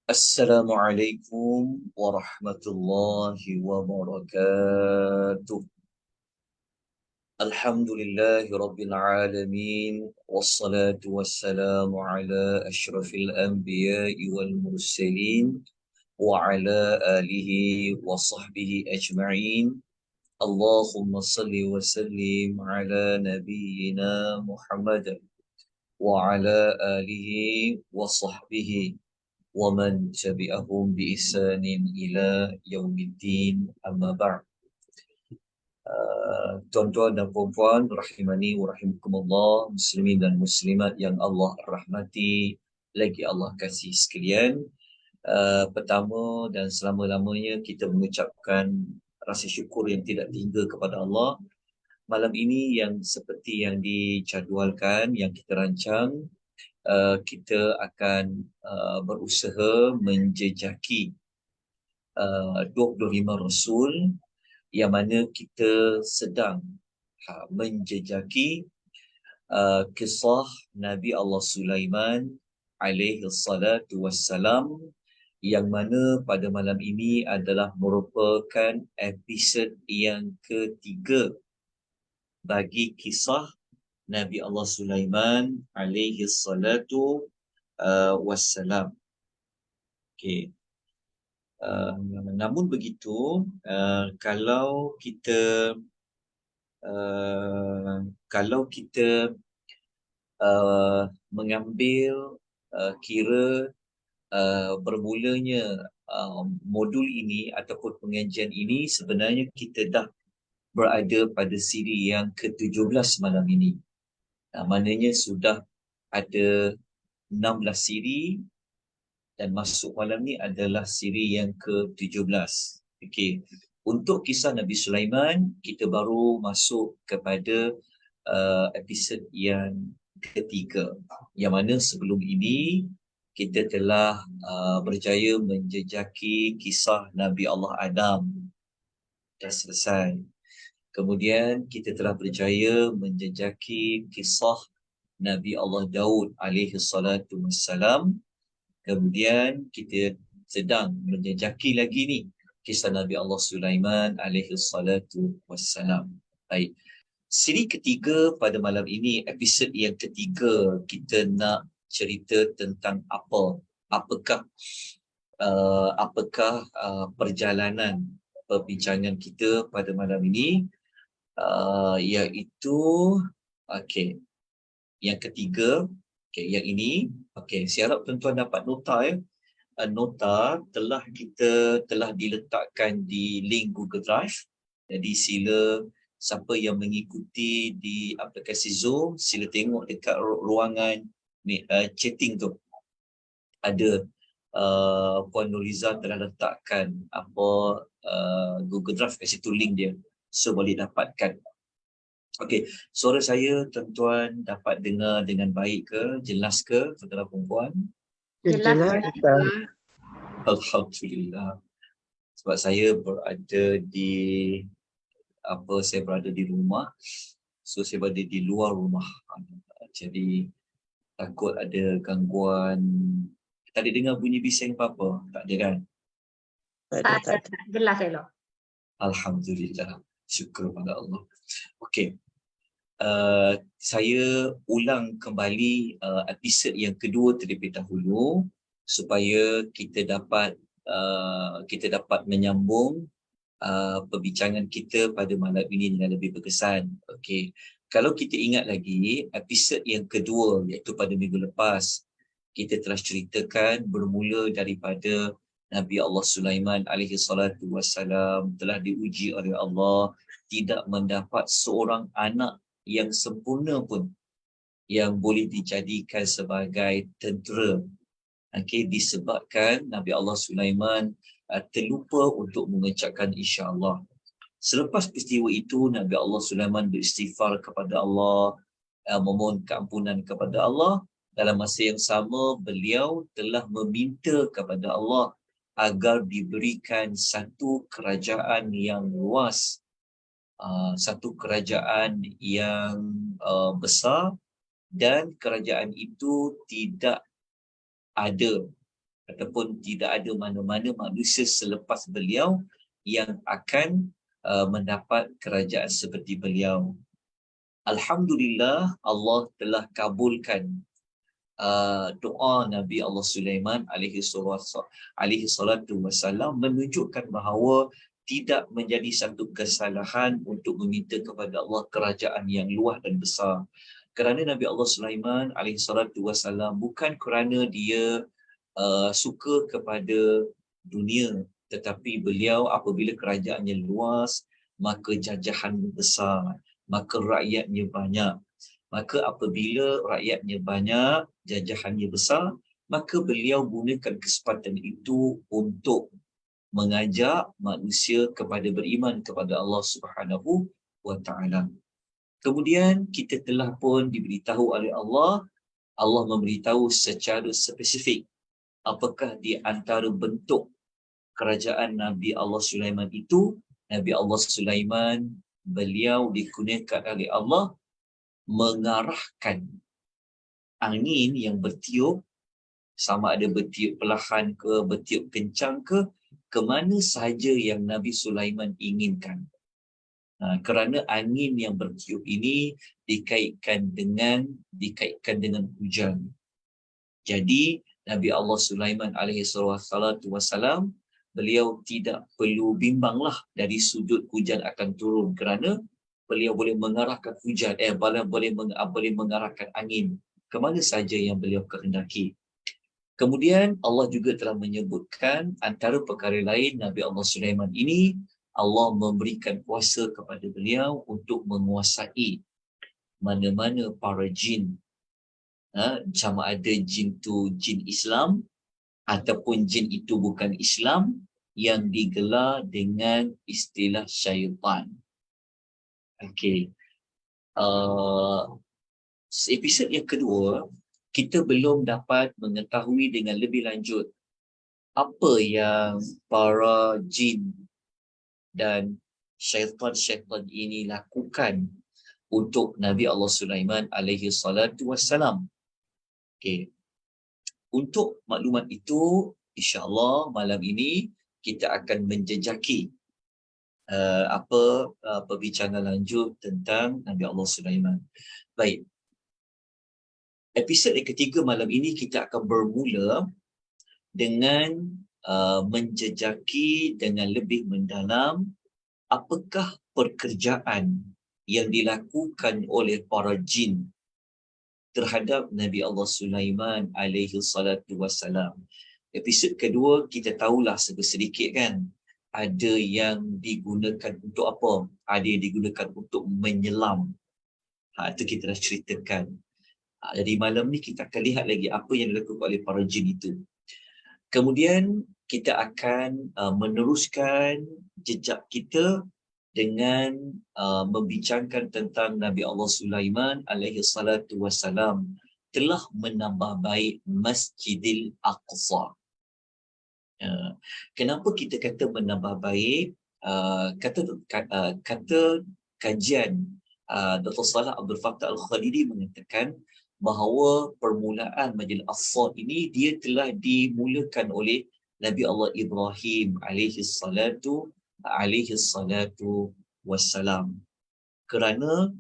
Assalamualaikum warahmatullahi wabarakatuh. Alhamdulillahi rabbil alamin. Wassalatu wassalamu ala ashrafil anbiya'i wal mursalin. Wa ala alihi wa sahbihi ajma'in. Allahumma salli wa sallim ala nabiyyina Muhammad. Wa ala alihi wa sahbihi ومن تبعهم بإحسان إلى يوم الدين أما بعد. Tuan-tuan dan puan-puan rahimani wa rahimakumullah, muslimin dan muslimat yang Allah rahmati lagi Allah kasih sekalian. Pertama dan selama-lamanya kita mengucapkan rasa syukur yang tidak terhingga kepada Allah. Malam ini yang seperti yang dijadualkan, yang kita rancang, kita akan berusaha menjejaki 25 Rasul, yang mana kita sedang menjejaki kisah Nabi Allah Sulaiman alaihi salatu wassalam, yang mana pada malam ini adalah merupakan episod yang ketiga bagi kisah Nabi Allah Sulaiman alaihi salatu wassalam. Okey. Namun begitu, kalau kita mengambil kira bermulanya modul ini ataupun pengajian ini, sebenarnya kita dah berada pada siri yang ke-17 malam ini. Maknanya sudah ada 16 siri dan masuk malam ni adalah siri yang ke-17. Okey. Untuk kisah Nabi Sulaiman, kita baru masuk kepada episod yang ketiga. Yang mana sebelum ini kita telah berjaya menjejaki kisah Nabi Allah Adam. Dah selesai. Kemudian kita telah berjaya menjejaki kisah Nabi Allah Daud alaihi salatu wassalam. Kemudian kita sedang menjejaki lagi ni kisah Nabi Allah Sulaiman alaihi salatu wassalam. Baik. Siri ketiga pada malam ini, episod yang ketiga, kita nak cerita tentang apakah perjalanan perbincangan kita pada malam ini, iaitu yang ketiga. Yang ini, saya harap tuan-tuan dapat nota ya. Nota kita telah diletakkan di link Google Drive. Jadi sila siapa yang mengikuti di aplikasi Zoom, sila tengok dekat ruangan chatting tu. Ada Puan Nuriza telah letakkan Google Drive kat situ, link dia. So boleh dapatkan. Okey, suara saya tuan-tuan dapat dengar dengan baik ke? Jelas ke, tuan-tuan perempuan? Jelas. Alhamdulillah. Sebab saya berada di rumah. So saya berada di luar rumah. Jadi takut ada gangguan. Tak ada dengar bunyi bising apa-apa? Tak ada kan? Tak. Jelas elok. Alhamdulillah. Syukur pada Allah. Okey. Saya ulang kembali episod yang kedua terlebih dahulu supaya kita dapat menyambung perbincangan kita pada malam ini dengan lebih berkesan. Okey. Kalau kita ingat lagi episod yang kedua, iaitu pada minggu lepas, kita telah ceritakan bermula daripada Nabi Allah Sulaiman alaihi salatu wassalam telah diuji oleh Allah, tidak mendapat seorang anak yang sempurna pun yang boleh dijadikan sebagai tentera. Disebabkan Nabi Allah Sulaiman terlupa untuk mengucapkan insya-Allah. Selepas peristiwa itu, Nabi Allah Sulaiman beristighfar kepada Allah, memohon keampunan kepada Allah. Dalam masa yang sama, beliau telah meminta kepada Allah agar diberikan satu kerajaan yang luas, satu kerajaan yang besar, dan kerajaan itu tidak ada ataupun tidak ada mana-mana manusia selepas beliau yang akan mendapat kerajaan seperti beliau. Alhamdulillah, Allah telah kabulkan doa Nabi Allah Sulaiman alaihi salatu wassalam, menunjukkan bahawa tidak menjadi satu kesalahan untuk meminta kepada Allah kerajaan yang luas dan besar. Kerana Nabi Allah Sulaiman alaihi salatu wassalam bukan kerana dia suka kepada dunia, tetapi beliau apabila kerajaannya luas, maka jajahannya besar, maka rakyatnya banyak. Maka apabila rakyatnya banyak, jajahannya besar, maka beliau gunakan kesempatan itu untuk mengajak manusia kepada beriman kepada Allah Subhanahu wa taala. Kemudian kita telah pun diberitahu oleh Allah, Allah memberitahu secara spesifik apakah di antara bentuk kerajaan Nabi Allah Sulaiman itu. Nabi Allah Sulaiman, beliau dikurniakan oleh Allah mengarahkan angin yang bertiup, sama ada bertiup perlahan ke, bertiup kencang ke mana sahaja yang Nabi Sulaiman inginkan. Kerana angin yang bertiup ini dikaitkan dengan hujan. Jadi Nabi Allah Sulaiman alaihi salatu wassalam, beliau tidak perlu bimbanglah dari sudut hujan akan turun, kerana beliau boleh mengarahkan hujan, boleh mengarahkan angin ke mana saja yang beliau kehendaki. Kemudian Allah juga telah menyebutkan antara perkara lain Nabi Allah Sulaiman ini, Allah memberikan kuasa kepada beliau untuk menguasai mana-mana para jin. Sama ada jin tu jin Islam ataupun jin itu bukan Islam, yang digelar dengan istilah syaitan. Okey. Episod yang kedua, kita belum dapat mengetahui dengan lebih lanjut apa yang para jin dan syaitan-syaitan ini lakukan untuk Nabi Allah Sulaiman alaihi salatu wassalam. Okey. Untuk maklumat itu, insya-Allah malam ini kita akan menjejaki perbincangan lanjut tentang Nabi Allah Sulaiman. Baik. Episod yang ketiga malam ini kita akan bermula dengan menjejaki dengan lebih mendalam apakah pekerjaan yang dilakukan oleh para jin terhadap Nabi Allah Sulaiman alaihi salatu wassalam. Episod kedua kita tahulah sedikit kan, ada yang digunakan untuk apa? Ada yang digunakan untuk menyelam. Itu kita dah ceritakan. Jadi malam ni kita akan lihat lagi apa yang dilakukan oleh para jin itu. Kemudian kita akan meneruskan jejak kita dengan membincangkan tentang Nabi Allah Sulaiman alaihi salatu wassalam telah menambah baik Masjidil Aqsa. Kenapa kita kata menambah baik? Kata kajian Dr. Salah Abdul Fattah Al-Khalidi mengatakan bahawa permulaan Masjidil Aqsa ini dia telah dimulakan oleh Nabi Allah Ibrahim alaihi salatu wassalam. Kerana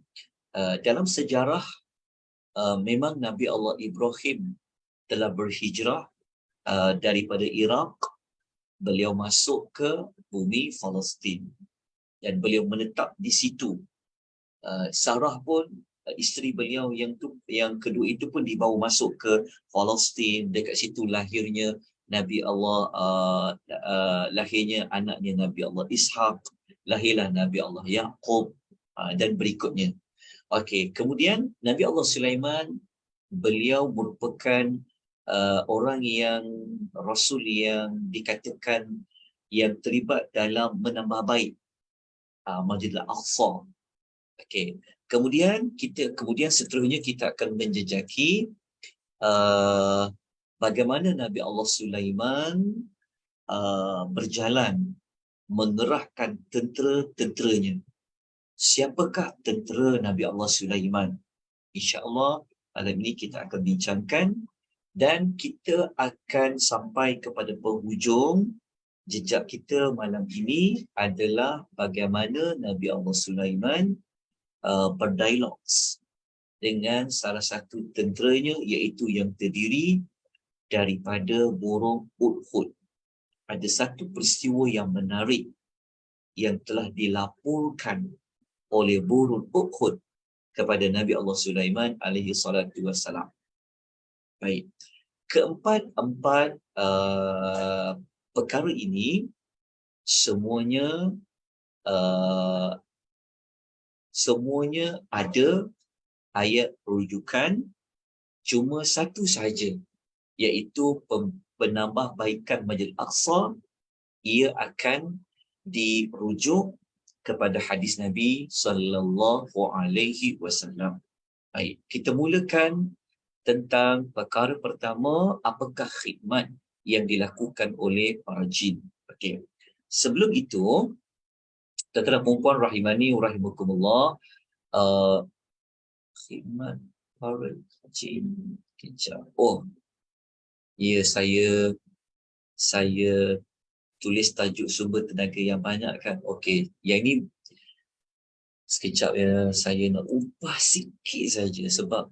dalam sejarah memang Nabi Allah Ibrahim telah berhijrah daripada Iraq, beliau masuk ke bumi Palestin dan beliau menetap di situ. Sarah pun, isteri beliau yang kedua itu pun dibawa masuk ke Palestin. Dekat situ lahirnya Nabi Allah, lahirnya anaknya Nabi Allah Ishaq, lahirlah Nabi Allah Yaqub dan berikutnya. Okey, kemudian Nabi Allah Sulaiman, beliau merupakan orang yang Rasul yang dikatakan yang terlibat dalam menambah baik Masjidil Aqsa. Okey. Kemudian seterusnya kita akan menjejaki bagaimana Nabi Allah Sulaiman berjalan mengerahkan tentera-tenteranya. Siapakah tentera Nabi Allah Sulaiman? InsyaAllah malam ini kita akan bincangkan Dan kita akan sampai kepada penghujung jejak kita malam ini adalah bagaimana Nabi Allah Sulaiman berdialog dengan salah satu tenteranya, iaitu yang terdiri daripada burung Hudhud. Ada satu peristiwa yang menarik yang telah dilaporkan oleh burung Hudhud kepada Nabi Allah Sulaiman alaihi salatu wassalam. Baik. Keempat-empat perkara ini semuanya ada ayat rujukan, cuma satu sahaja, iaitu penambahbaikan Masjid Al-Aqsa. Ia akan dirujuk kepada hadis Nabi sallallahu alaihi wasallam. Baik, kita mulakan tentang perkara pertama, apakah khidmat yang dilakukan oleh para jin. Okey. Sebelum itu, tuan-tuan puan rahimani rahimakumullah, khidmat para jin. Kejap. Oh, ya, saya tulis tajuk sumber tenaga yang banyak kan. Okey, yang ni sekejap ya, saya nak ubah sikit saja sebab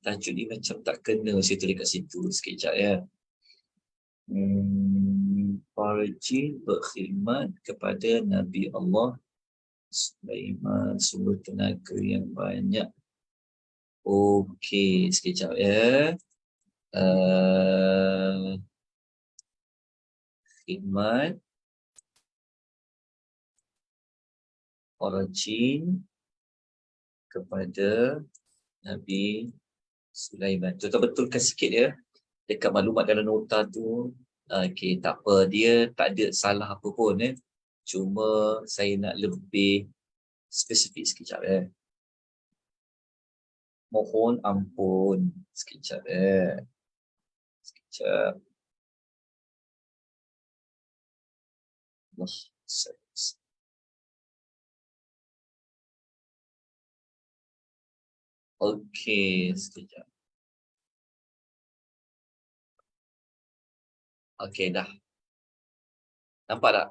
tajuk ni macam tak kena saya tulis kat situ. Sekejap ya. Para jin berkhidmat kepada Nabi Allah Sulaiman, sumber tenaga yang banyak. Okey, sekejap ya. Khidmat para jin kepada Nabi Sulaiman. Tuan-tuan betulkan sikit ya. Dekat maklumat dalam nota tu. Okey, tak apa. Dia tak ada salah apa pun. Cuma saya nak lebih spesifik sekejap ya. Mohon ampun. Sekejap ya. Sekejap. Okey, sekejap. Okey, dah. Nampak tak?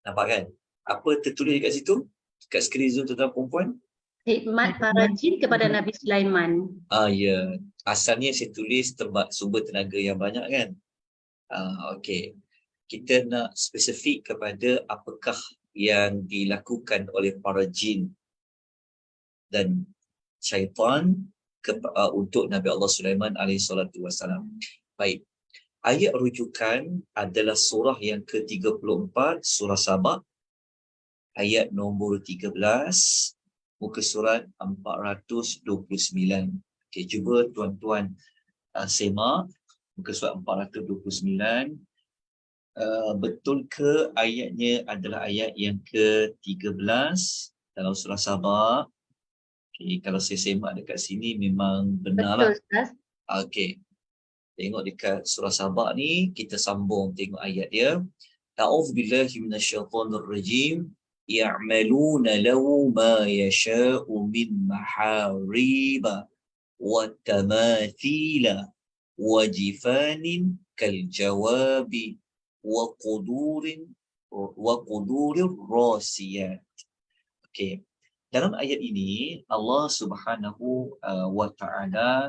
Nampak kan? Apa tertulis kat situ? Kat skrin Zoom tuan-tuan perempuan? Khidmat para jin kepada Nabi Sulaiman. Ya. Asalnya saya tulis sumber tenaga yang banyak kan? Okey. Kita nak spesifik kepada apakah yang dilakukan oleh para jin dan syaitan untuk Nabi Allah Sulaiman alaihi salatu wassalam. Baik. Ayat rujukan adalah surah yang ke-34, surah Sabah, ayat nombor 13, muka surat 429. Okey, cuba tuan-tuan semak muka surat 429. Betul ke ayatnya adalah ayat yang ke-13 dalam surah Sabah? Okey, kalau saya semak dekat sini memang benarlah. Betul, Ustaz. Okey. Tengok dekat surah Sabah ni, kita sambung tengok ayat dia. A'udzubillahi minasyaitonir rajim. Ya'maluna lahu ma yasha'u min mahariba wa tamathila wa jifanin kal jawabi wa qudurir rasiyat. Okey. Dalam ayat ini Allah Subhanahu wa taala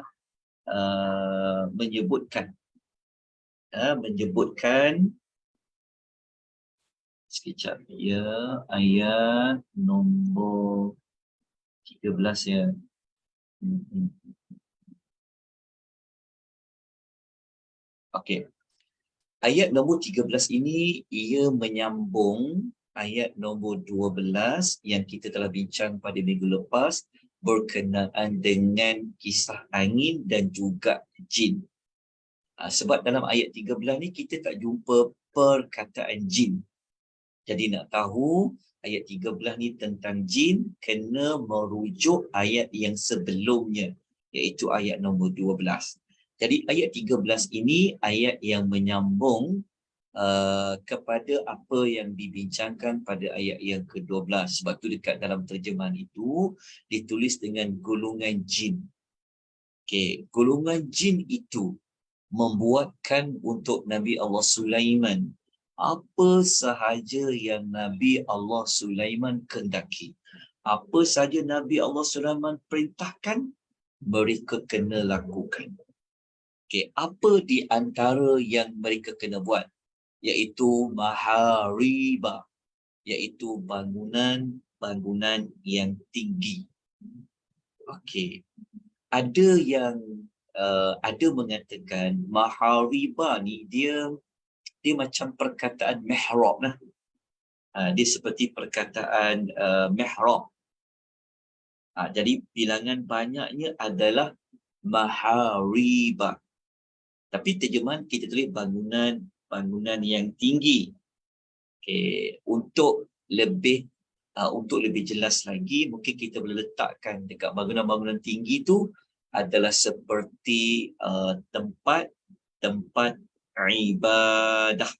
menyebutkan sekejap ya, ayat nombor 13 ya. Okey. Ayat nombor 13 ini ia menyambung ayat nombor 12 yang kita telah bincang pada minggu lepas berkenaan dengan kisah angin dan juga jin. Sebab dalam ayat 13 ni kita tak jumpa perkataan jin. Jadi nak tahu ayat 13 ni tentang jin, kena merujuk ayat yang sebelumnya, iaitu ayat nombor 12. Jadi ayat 13 ini ayat yang menyambung kepada apa yang dibincangkan pada ayat yang ke-12. Sebab tu dekat dalam terjemahan itu ditulis dengan golongan jin. Okey, golongan jin itu membuatkan untuk Nabi Allah Sulaiman apa sahaja yang Nabi Allah Sulaiman kehendaki. Apa saja Nabi Allah Sulaiman perintahkan, mereka kena lakukan. Okey, apa di antara yang mereka kena buat? Iaitu mahariba, iaitu bangunan-bangunan yang tinggi. Okey, ada yang ada mengatakan mahariba ni dia macam perkataan mihrab lah. Dia seperti perkataan mihrab. Jadi bilangan banyaknya adalah mahariba. Tapi terjemahan kita tulis bangunan yang tinggi. Okay. Untuk lebih jelas lagi, mungkin kita boleh letakkan dekat bangunan-bangunan tinggi tu adalah seperti tempat ibadah.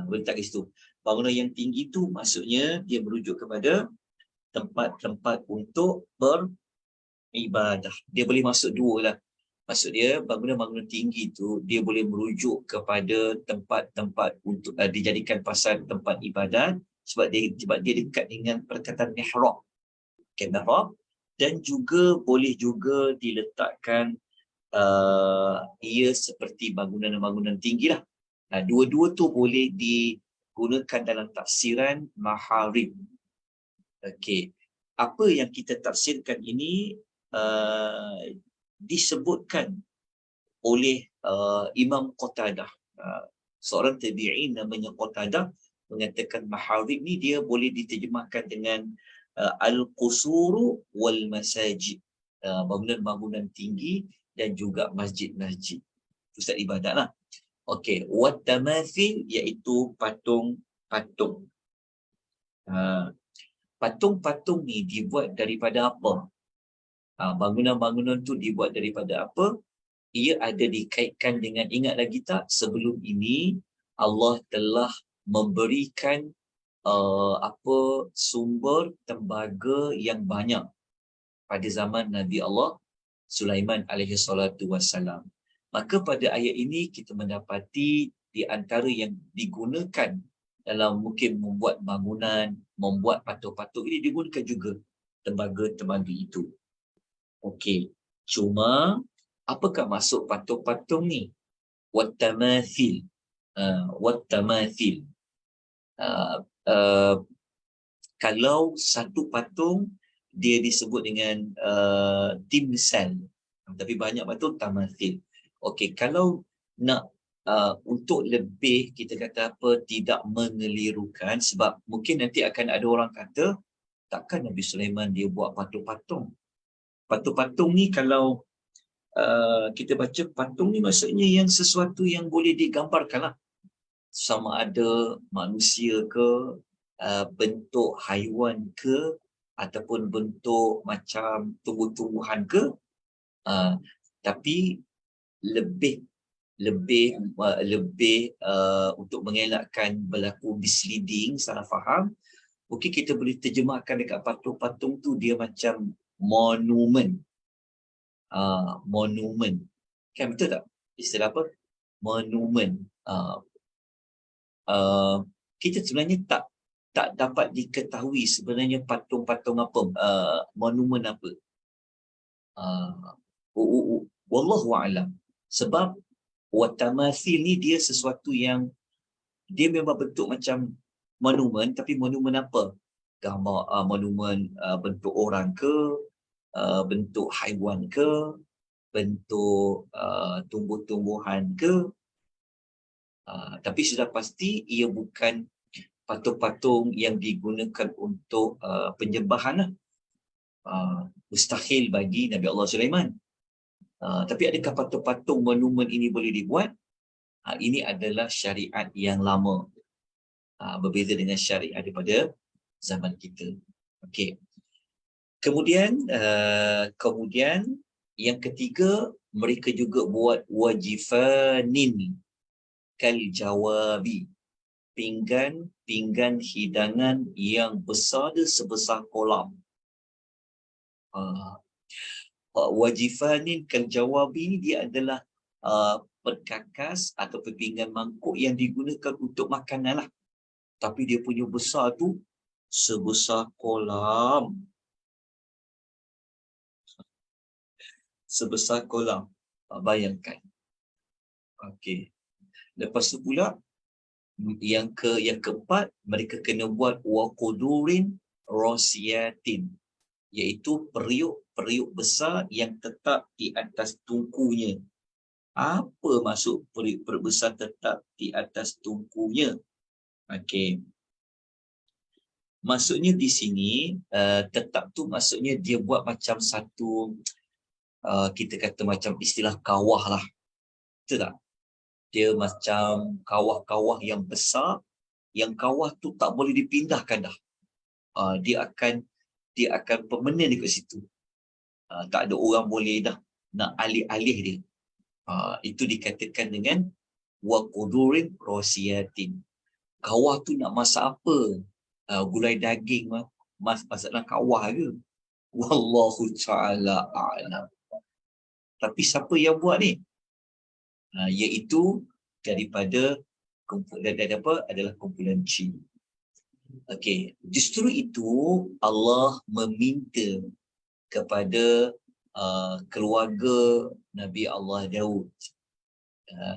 Boleh letak kat situ. Bangunan yang tinggi tu maksudnya dia merujuk kepada tempat-tempat untuk beribadah. Dia boleh masuk dua lah. Maksud dia bangunan-bangunan tinggi tu dia boleh merujuk kepada tempat-tempat untuk dijadikan pasal tempat ibadat sebab dia dekat dengan perkataan mihrab. Mihrab, dan juga boleh juga diletakkan ia seperti bangunan-bangunan tinggi lah. Dua-dua tu boleh digunakan dalam tafsiran maharib. Okey, apa yang kita tafsirkan ini disebutkan oleh Imam Qatadah. Seorang tabi'in namanya Qatadah mengatakan maharib ni dia boleh diterjemahkan dengan al-qusuru wal masajid, bangunan-bangunan tinggi dan juga masjid-masjid, pusat ibadat lah. Okey, wat tamathil iaitu patung-patung. Patung-patung ni dibuat daripada apa? Bangunan-bangunan tu dibuat daripada apa? Ia ada dikaitkan dengan, ingat lagi tak, sebelum ini Allah telah memberikan sumber tembaga yang banyak pada zaman Nabi Allah Sulaiman alaihi salatu wassalam. Maka pada ayat ini kita mendapati di antara yang digunakan dalam mungkin membuat bangunan, membuat patung-patung ini digunakan juga tembaga-tembaga itu. Okey, cuma apakah maksud patung-patung ni? Wat-tamathil. Wat-tamathil. Kalau satu patung dia disebut dengan timsal, tapi banyak patung tamathil. Okey, kalau nak untuk lebih kita kata apa, tidak mengelirukan, sebab mungkin nanti akan ada orang kata takkan Nabi Sulaiman dia buat patung-patung. Patung-patung ni kalau kita baca patung ni maksudnya yang sesuatu yang boleh digambarkan lah. Sama ada manusia ke, bentuk haiwan ke, ataupun bentuk macam tumbuh-tumbuhan ke, tapi lebih untuk mengelakkan berlaku misleading, salah faham, mungkin kita boleh terjemahkan dekat patung-patung tu dia macam monumen. Monumen. Kan betul tak? Istilah apa? Monumen. Kita sebenarnya tak dapat diketahui sebenarnya patung-patung apa, monumen apa. Wallahu a'lam. Sebab watamathil ni dia sesuatu yang dia memang bentuk macam monumen, tapi monumen apa? Gambar monumen bentuk orang ke, bentuk haiwan ke, bentuk tumbuh-tumbuhan ke, tapi sudah pasti ia bukan patung-patung yang digunakan untuk penyembahan lah. Mustahil bagi Nabi Allah Sulaiman. Tapi adakah patung-patung monumen ini boleh dibuat? Ini adalah syariat yang lama, berbeza dengan syariat daripada zaman kita. Okey. Kemudian yang ketiga, mereka juga buat wajifanin kal jawabi, pinggan hidangan yang besar sebesar kolam. Wajifanin kal jawabi ni dia adalah perkakas atau pinggan mangkuk yang digunakan untuk makanan lah. Tapi dia punya besar tu sebesar kolam. Sebesar kolam. Bayangkan. Okey. Lepas tu pula yang keempat, mereka kena buat waqudurin rasiyatin, iaitu periuk besar yang tetap di atas tungkunya. Apa maksud periuk besar tetap di atas tungkunya? Okey. Maksudnya di sini tetap tu maksudnya dia buat macam satu kita kata macam istilah kawah lah. Betul tak? Dia macam kawah-kawah yang besar, yang kawah tu tak boleh dipindahkan dah. Dia akan permanen dekat situ. Tak ada orang boleh dah nak alih-alih dia. Itu dikatakan dengan waqudurin rasiyatin. Kawah tu nak masak apa? Gulai daging masak dalam kawah ke? Wallahu ta'ala a'lam. Tapi siapa yang buat ni? Iaitu daripada adalah kumpulan jin. Okey, justru itu Allah meminta kepada keluarga Nabi Allah Daud,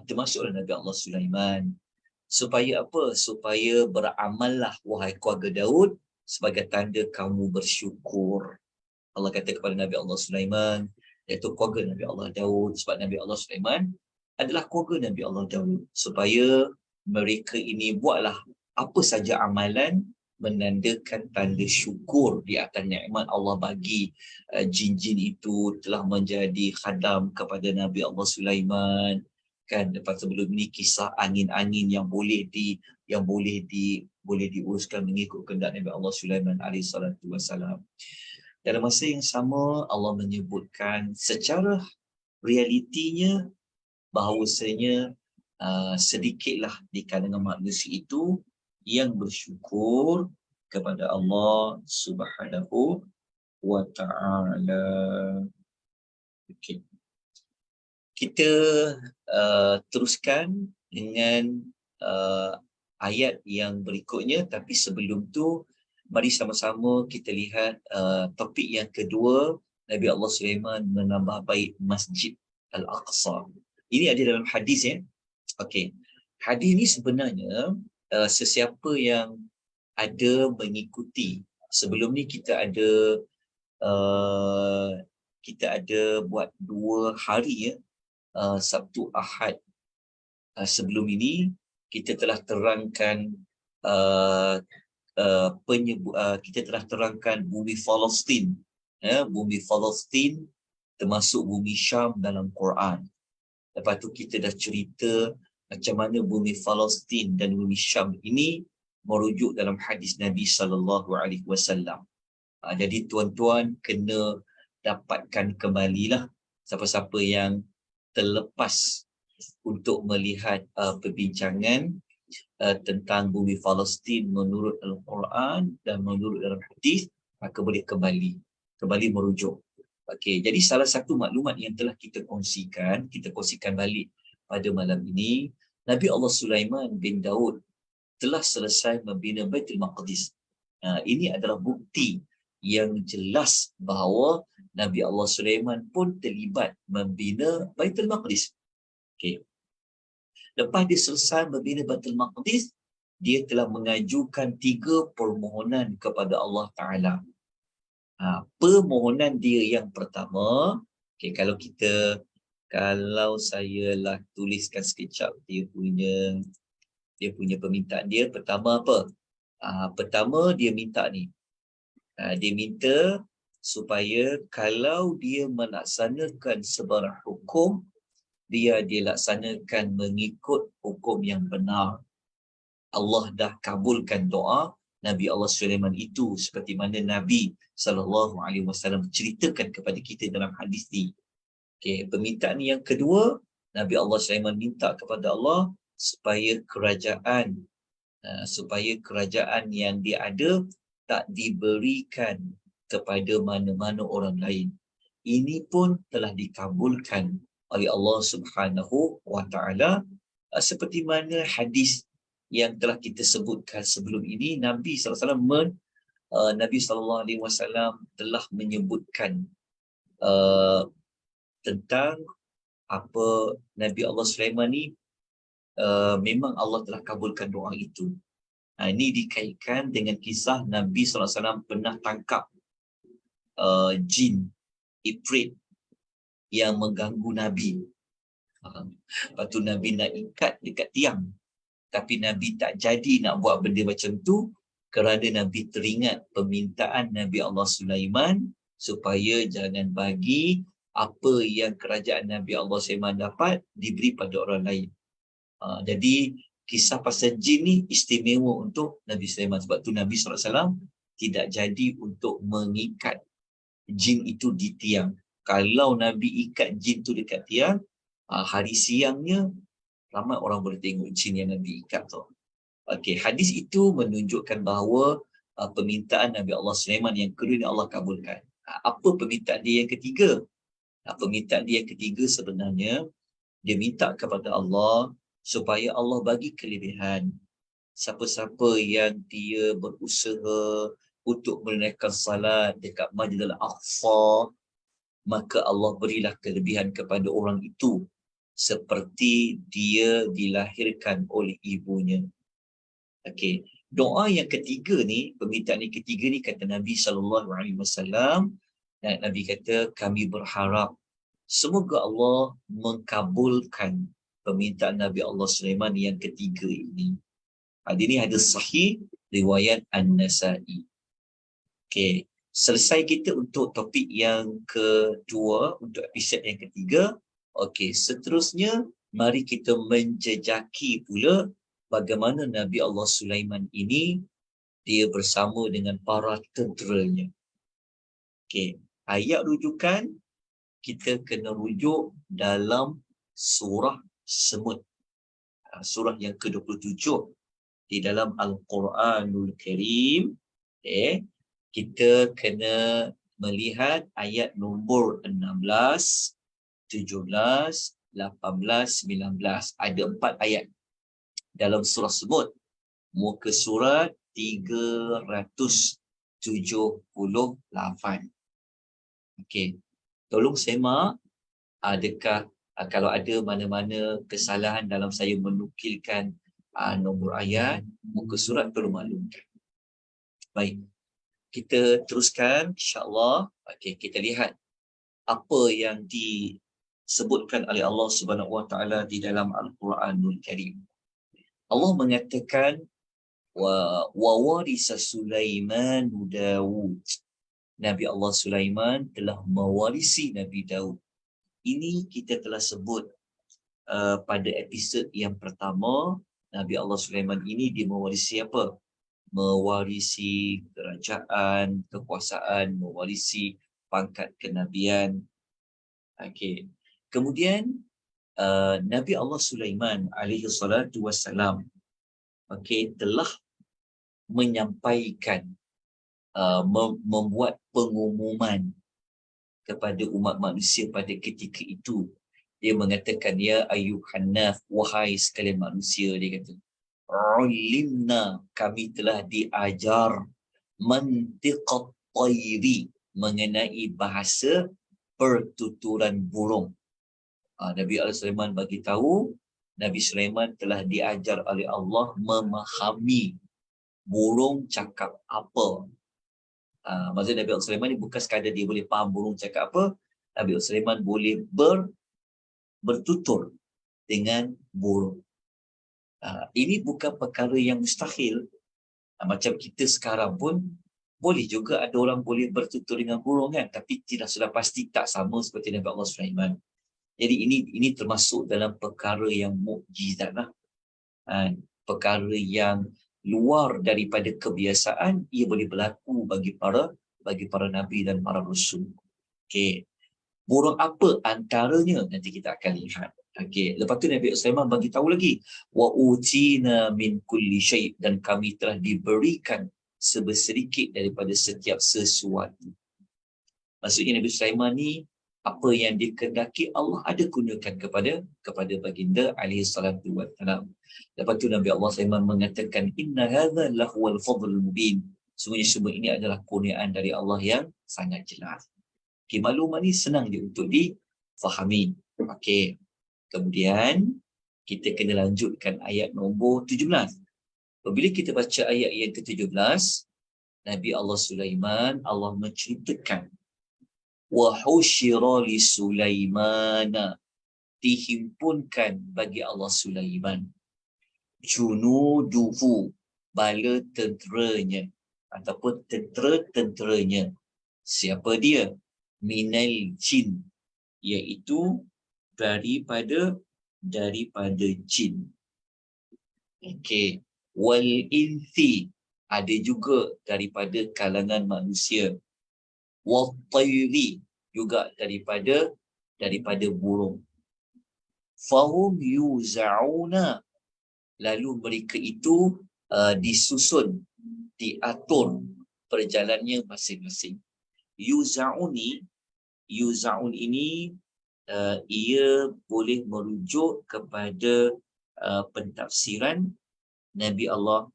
termasuklah Nabi Allah Sulaiman, supaya apa? Supaya beramallah wahai keluarga Daud sebagai tanda kamu bersyukur. Allah kata kepada Nabi Allah Sulaiman, iaitu keluarga Nabi Allah Daud, sebab Nabi Allah Sulaiman adalah keluarga Nabi Allah Daud, supaya mereka ini buatlah apa saja amalan menandakan tanda syukur di atas nikmat Allah bagi. Jin-jin itu telah menjadi khadam kepada Nabi Allah Sulaiman, kan? Lepas sebelum ini kisah angin-angin yang boleh diuruskan mengikut kehendak Nabi Allah Sulaiman alaihi salatu wasalam. Dalam masa yang sama Allah menyebutkan secara realitinya bahawasanya sedikitlah di kalangan manusia itu yang bersyukur kepada Allah Subhanahu wa ta'ala. Okay. Kita teruskan dengan ayat yang berikutnya, tapi sebelum tu mari sama-sama kita lihat topik yang kedua, Nabi Allah Sulaiman menambah baik Masjid Al-Aqsa. Ini ada dalam hadis ya. Okey. Hadis ni sebenarnya sesiapa yang ada mengikuti, sebelum ni kita ada buat 2 hari ya, Sabtu Ahad. Sebelum ini kita telah terangkan kita telah terangkan bumi Palestin, bumi Palestin termasuk bumi Syam dalam Quran. Lepas tu kita dah cerita macam mana bumi Palestin dan bumi Syam ini merujuk dalam hadis Nabi sallallahu alaihi wasallam. Jadi tuan-tuan kena dapatkan kembalilah siapa-siapa yang terlepas untuk melihat perbincangan tentang bumi Palestin menurut Al-Quran dan menurut dalam hadis, maka boleh kembali merujuk. Okey, jadi salah satu maklumat yang telah kita kongsikan balik pada malam ini, Nabi Allah Sulaiman bin Daud telah selesai membina Baitul Maqdis. Ini adalah bukti yang jelas bahawa Nabi Allah Sulaiman pun terlibat membina Baitul Maqdis. Okey. Lepas dia selesai membina Baitul Maqdis, dia telah mengajukan 3 permohonan kepada Allah Ta'ala. Permohonan dia yang pertama, okay, kalau saya lah tuliskan sekejap dia punya permintaan dia. Pertama apa? Pertama dia minta ni. Dia minta supaya kalau dia melaksanakan sebarang hukum, dia laksanakan mengikut hukum yang benar. Allah dah kabulkan doa Nabi Allah Sulaiman itu, seperti mana Nabi SAW ceritakan kepada kita dalam hadis ni. Okay, permintaan yang kedua, Nabi Allah Sulaiman minta kepada Allah supaya kerajaan yang dia ada tak diberikan kepada mana-mana orang lain. ini pun telah dikabulkan oleh Allah Subhanahu wa taala, seperti mana hadis yang telah kita sebutkan sebelum ini. Nabi SAW telah menyebutkan tentang apa Nabi Allah Sulaiman ni, memang Allah telah kabulkan doa itu. Ini dikaitkan dengan kisah Nabi SAW pernah tangkap jin Ifrit yang mengganggu Nabi. Lepas tu Nabi nak ikat dekat tiang, tapi Nabi tak jadi nak buat benda macam tu kerana Nabi teringat permintaan Nabi Allah Sulaiman supaya jangan bagi apa yang kerajaan Nabi Allah Sulaiman dapat diberi pada orang lain. Jadi kisah pasal jin ni istimewa untuk Nabi Sulaiman. Sebab tu Nabi SAW tidak jadi untuk mengikat jin itu di tiang. Kalau Nabi ikat jin tu dekat tiang, hari siangnya ramai orang boleh tengok jin yang Nabi ikat tu. Okey, hadis itu menunjukkan bahawa permintaan Nabi Allah Sulaiman yang kedua ni Allah kabulkan. Apa permintaan dia yang ketiga? Permintaan dia yang ketiga sebenarnya dia minta kepada Allah supaya Allah bagi kelebihan. Siapa-siapa yang dia berusaha untuk menunaikan salat dekat Masjidil Aqsa, maka Allah berilah kelebihan kepada orang itu seperti dia dilahirkan oleh ibunya. Okey, doa yang ketiga ni, permintaan yang ketiga ni kata Nabi SAW, dan Nabi kata kami berharap semoga Allah mengkabulkan permintaan Nabi Allah Sulaiman yang ketiga ini. Hadis ini hadis sahih riwayat An-Nasa'i. Okey, selesai kita untuk topik yang kedua, untuk episod yang ketiga. Okey, seterusnya mari kita menjejaki pula bagaimana Nabi Allah Sulaiman ini dia bersama dengan para tenteranya. Okey, ayat rujukan kita kena rujuk dalam surah Semut. Surah yang ke-27 di dalam Al-Quranul Karim. Kita kena melihat ayat nombor 16, 17, 18, 19. Ada 4 ayat dalam surah Semut. Muka surat 378. Okey, tolong semak. Adakah kalau ada mana-mana kesalahan dalam saya menukilkan nombor ayat, muka surat, tolong maklumkan. Baik, kita teruskan insya-Allah. Okey, kita lihat apa yang disebutkan oleh Allah Subhanahu Wa Taala di dalam Al-Quranul Karim. Allah mengatakan wa warisa Sulaiman Daud. Nabi Allah Sulaiman telah mewarisi Nabi Daud. Ini kita telah sebut pada episod yang pertama. Nabi Allah Sulaiman ini dia mewarisi apa? Mewarisi kerajaan, kekuasaan, mewarisi pangkat kenabian. Okey. Kemudian Nabi Allah Sulaiman alaihi salatu wassalam telah menyampaikan, membuat pengumuman kepada umat manusia pada ketika itu. Dia mengatakan, ya ayyuhan nas, wahai sekalian manusia, dia kata, ulimna, kami telah diajar mantiqat tayri, mengenai bahasa pertuturan burung. Nabi Sulaiman bagi tahu, Nabi Sulaiman telah diajar oleh Allah memahami burung cakap apa. Maksud Nabi Sulaiman ni bukan sekadar dia boleh faham burung cakap apa, Nabi Sulaiman boleh bertutur dengan burung. Ini bukan perkara yang mustahil. Macam kita sekarang pun boleh juga ada orang boleh bertutur dengan burung kan, tapi tidak sudah pasti tak sama seperti Nabi Allah Sulaiman. Jadi ini termasuk dalam perkara yang mukjizat lah. Perkara yang luar daripada kebiasaan, ia boleh berlaku bagi para nabi dan para rasul. Okey. Burung apa antaranya nanti kita akan lihat. Okey, lepas tu Nabi Sulaiman bagi tahu lagi, wa utina min kulli syai', dan kami telah diberikan sebersedikit daripada setiap sesuatu. Maksudnya Nabi Sulaiman ni Apa yang dikehendaki Allah ada gunakan kepada baginda alaihi salatu wassalam. Lepas tu Nabi Allah SAW mengatakan inna hadza lahuwal fadlul mubin. Sungguhnya semua ini adalah kurniaan dari Allah yang sangat jelas. Okay, maklumat ni senang je untuk difahami. Okey. Kemudian kita kena lanjutkan ayat nombor 17. Apabila kita baca ayat yang ke-17, Nabi Allah Sulaiman, Allah menceritakan wa husyira li Sulaimana, dihimpunkan bagi Allah Sulaiman junuduhu, bala tenteranya ataupun tentera-tenteranya. Siapa dia? Minal jin, iaitu daripada jin. Okey. Wal insi, ada juga daripada kalangan manusia. Wal tayri, juga daripada burung. Fahum yuza'una, lalu mereka itu disusun, diatur perjalanannya masing-masing. Yuza'un ini ia boleh merujuk kepada pentafsiran Nabi Allah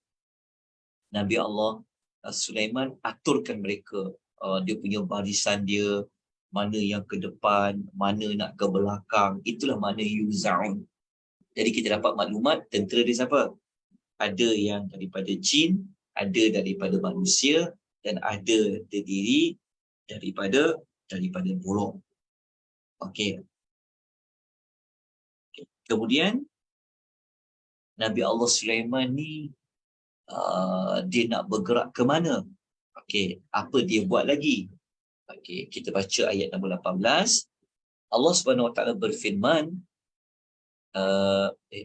Sulaiman aturkan mereka, dia punya barisan dia, mana yang ke depan, mana nak ke belakang, itulah makna yuza'un. Jadi kita dapat maklumat tentera dia siapa? Ada yang daripada jin, ada daripada manusia, dan ada terdiri daripada burung. Okey. Kemudian Nabi Allah Sulaiman ni dia nak bergerak ke mana? Okey, apa dia buat lagi? Okey, kita baca ayat nombor 18. Allah Subhanahu Wa Taala berfirman,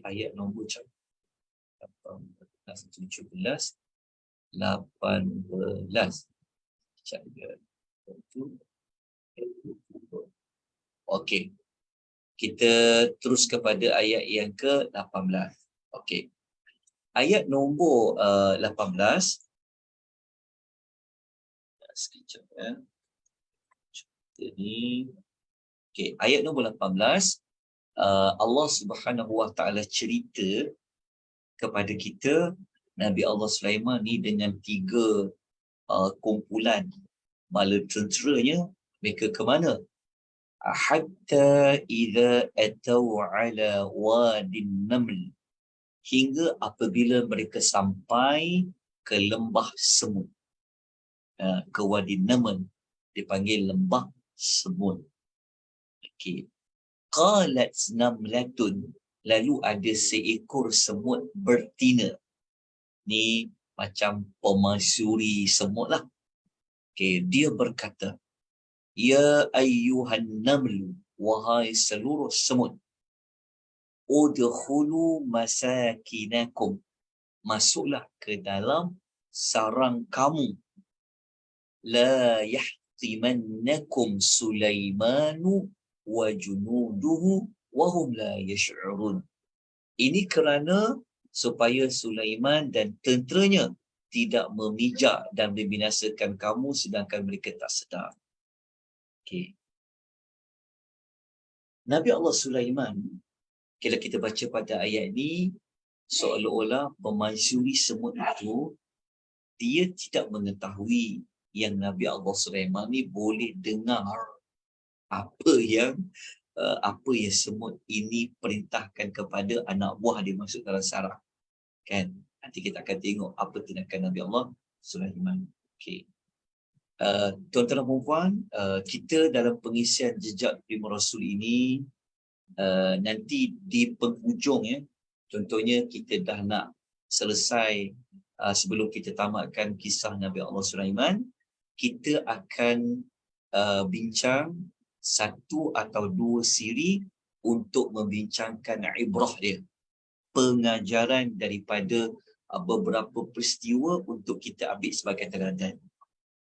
ayat nombor 17, 18. Okey. Kita terus kepada ayat yang ke-18. Okey. Ayat nombor 18. Sekejap ya. Ini. Okey, ayat nombor 18. Allah Subhanahu Wa Taala cerita kepada kita Nabi Allah Sulaiman ni dengan 3 kumpulan bala tenteranya, mereka ke mana? Hatta idza atau ala wadin naml, hingga apabila mereka sampai ke lembah semut. Ke Wadi Naml, dipanggil lembah semut. Okey. Qalat namlatun, lalu ada seekor semut bertina. Ni macam pemaisuri semut lah. Okey, dia berkata, ya ayyuhan naml, wahai seluruh semut, udkhulu masakinakum, masuklah ke dalam sarang kamu. La yahtimannakum Sulaimanu wa junuduhu wa hum la yash'urun. Ini kerana supaya Sulaiman dan tenteranya tidak memijak dan membinasakan kamu sedangkan mereka tak sedar. Okey. Nabi Allah Sulaiman, kalau kita baca pada ayat ini, seolah-olah pemaisuri semut itu, dia tidak mengetahui yang Nabi Allah Sulaiman ni boleh dengar apa yang semut ini perintahkan kepada anak buah dia masuk dalam sarang. Kan? Nanti kita akan tengok apa tindakan Nabi Allah Sulaiman. Okey. Tuan-tuan dan puan, kita dalam pengisian jejak Prima Rasul ini, nanti di penghujung ya, contohnya kita dah nak selesai, sebelum kita tamatkan kisah Nabi Allah Sulaiman, kita akan bincang 1 atau 2 siri untuk membincangkan ibrah dia, pengajaran daripada beberapa peristiwa untuk kita ambil sebagai teladan.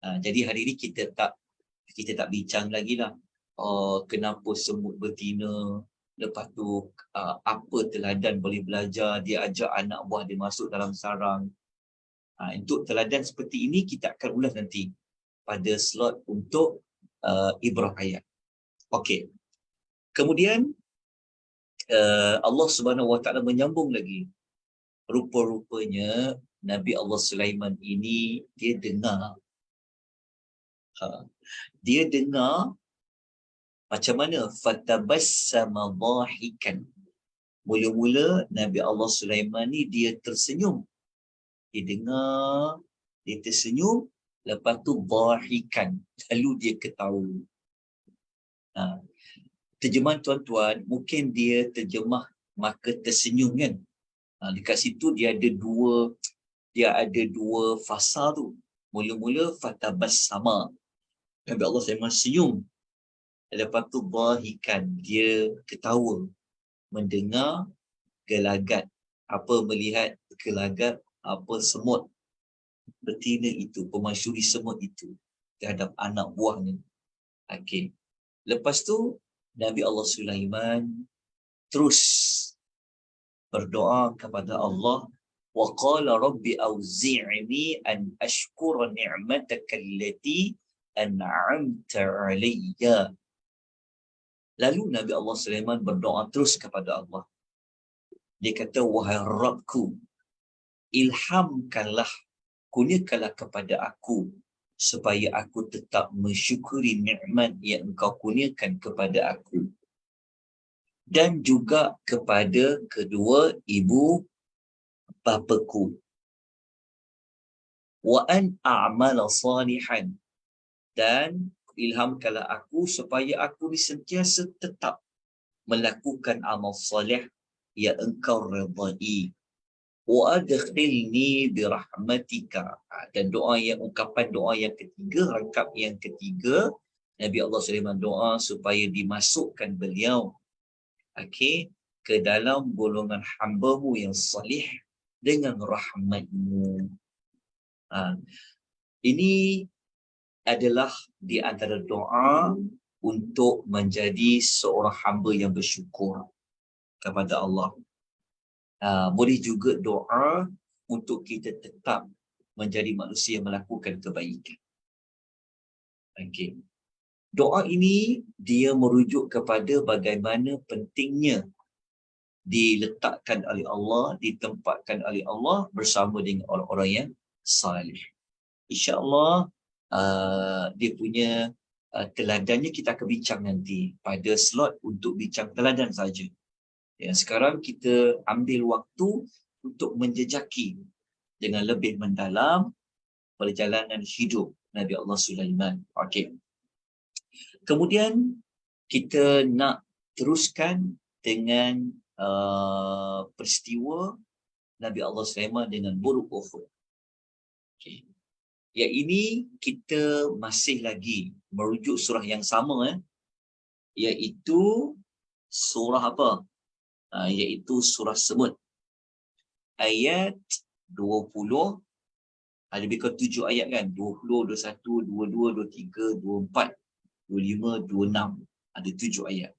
Jadi hari ini kita tak bincang lagi lah kenapa semut betina, lepas tu apa teladan boleh belajar, dia ajak anak buah dia masuk dalam sarang. Untuk teladan seperti ini kita akan ulas nanti pada slot untuk ibrah ayat. Okey. Kemudian Allah Subhanahu Wa Taala menyambung lagi. Rupa-rupanya Nabi Allah Sulaiman ini dia dengar. Dia dengar macam mana? Fatabassama dhahikan. Mula-mula Nabi Allah Sulaiman ni dia tersenyum. Dia dengar, dia tersenyum, lepas tu dhahikan. Lalu dia ketawa. Terjemahan tuan-tuan, mungkin dia terjemah maka tersenyum kan. Dekat situ dia ada dua fasa tu. Mula-mula fatabassama. Nabi Allah Sulaiman senyum. Lepas tu dhahikan, dia ketawa. Mendengar gelagat, melihat gelagat semut betina itu, pemasyuri semut itu terhadap anak buahnya. Okey. Lepas tu Nabi Allah Sulaiman terus berdoa kepada Allah, wa qala rabbi auzi'ni an ashkura ni'mataka allati an'amta 'alayya. Lalu Nabi Allah Sulaiman berdoa terus kepada Allah. Dia kata, wahai Rabbku, ilhamkanlah, kurniakanlah kepada aku supaya aku tetap mensyukuri nikmat yang engkau kurniakan kepada aku dan juga kepada kedua ibu bapaku. Wa an a'mala salihan, dan ilhamkanlah aku supaya aku sentiasa tetap melakukan amal soleh yang engkau redai. Wa adkhilni birahmatika. Dan ungkapan doa yang ketiga, rangkap yang ketiga, Nabi Allah Sulaiman doa supaya dimasukkan beliau ke dalam golongan hamba-Mu yang salih dengan rahmat-Mu. Ini adalah di antara doa untuk menjadi seorang hamba yang bersyukur kepada Allah. Boleh juga doa untuk kita tetap menjadi manusia yang melakukan kebaikan. Okey. Doa ini dia merujuk kepada bagaimana pentingnya diletakkan oleh Allah, ditempatkan oleh Allah bersama dengan orang-orang yang salih. InsyaAllah dia punya teladannya kita akan bincang nanti pada slot untuk bincang teladan saja. Sekarang kita ambil waktu untuk menjejaki dengan lebih mendalam perjalanan hidup Nabi Allah Sulaiman. Okey. Kemudian kita nak teruskan dengan peristiwa Nabi Allah Sulaiman dengan buruk Uhud. Okey. Yang ini kita masih lagi merujuk surah yang sama, iaitu surah apa? Iaitu surah Semut. Ayat 20, lebih kurang 7 ayat kan? 20, 21, 22, 23, 24, 25, 26. Ada 7 ayat.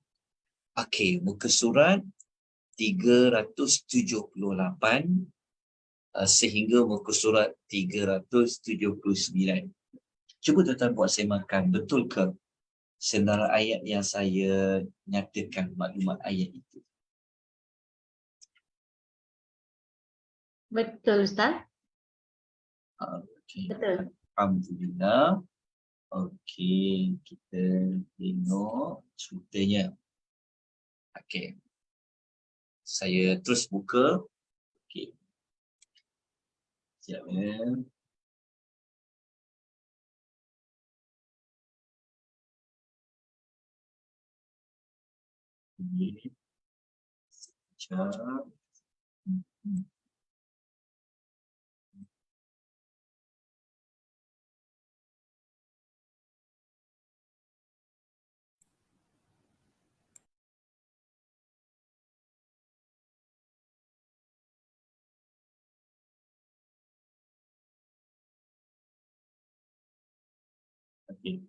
Okey, muka surat 378 sehingga muka surat 379. Cuba tuan-tuan buat semakan, betul ke senarai ayat yang saya nyatakan maklumat ayat itu? Betul, Ustaz. Okey. Betul. Alhamdulillah. Okey, kita tengok ceritanya. Okey. Saya terus buka. Okey. Sekejap ya. Sekejap. Okay.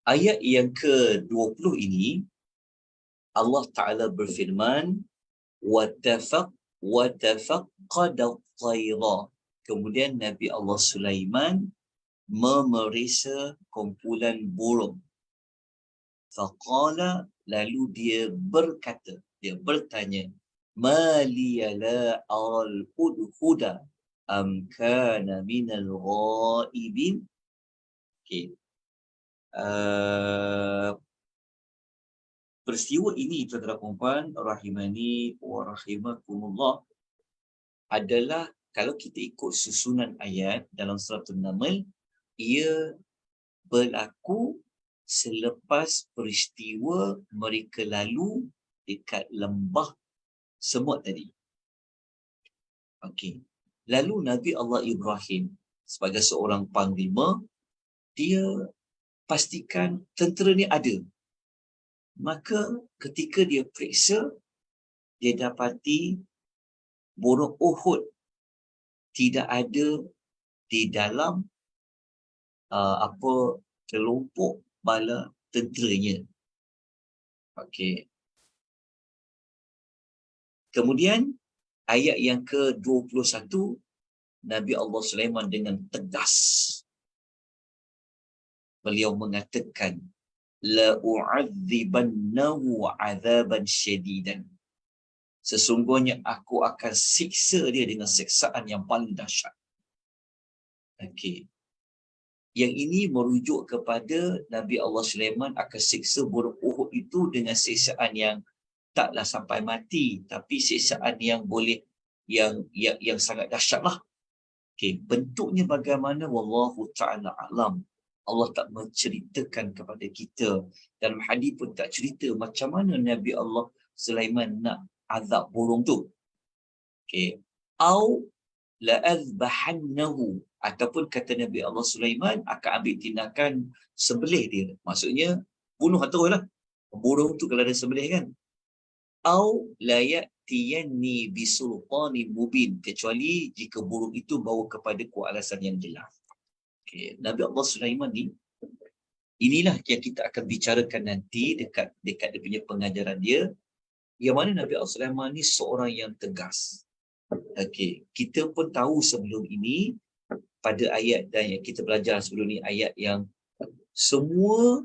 Ayat yang ke-20 ini Allah Ta'ala berfirman وَتَفَقَّدَ الطَّيْرَ. Kemudian Nabi Allah Sulaiman memeriksa kumpulan burung. Faqala, lalu dia berkata, dia bertanya, ma liya la aral hudhuda am kana minal ghaibin. Okey. Peristiwa ini, tuan-tuan dan puan rahimani wa rahimakumullah, adalah kalau kita ikut susunan ayat dalam surah An-Naml, ia berlaku selepas peristiwa mereka lalu dekat lembah Semut tadi. Okey. Lalu Nabi Allah Ibrahim sebagai seorang panglima, dia pastikan tentera ni ada. Maka ketika dia periksa, dia dapati burung Uhud tidak ada di dalam kelompok bala tenteranya. Okey. Kemudian ayat yang ke-21, Nabi Allah Sulaiman dengan tegas beliau mengatakan, la u'adzibannahu 'adzaban syadidan. Sesungguhnya aku akan siksa dia dengan siksaan yang paling dahsyat. Okey. Yang ini merujuk kepada Nabi Allah Sulaiman akan siksa burung Uhud itu dengan siksaan yang taklah sampai mati, tapi siksaan yang boleh yang sangat dahsyatlah. Okey, bentuknya bagaimana wallahu taala alam. Allah tak menceritakan kepada kita, dalam hadis pun tak cerita macam mana Nabi Allah Sulaiman nak azab burung tu. Okey, au la azbahannahu, ataupun kata Nabi Allah Sulaiman akan ambil tindakan sembelih dia. Maksudnya bunuh atau lah burung tu kalau ada sembelih kan. Au la ya'tiyanni bisultanin mubin, kecuali jika burung itu bawa kepadaku alasan yang jelas. Okay. Nabi Allah Sulaiman ni, inilah yang kita akan bicarakan nanti dekat dia punya pengajaran dia, yang mana Nabi Allah Sulaiman ni seorang yang tegas. Okey, kita pun tahu sebelum ini pada ayat dan yang kita belajar sebelum ni, ayat yang semua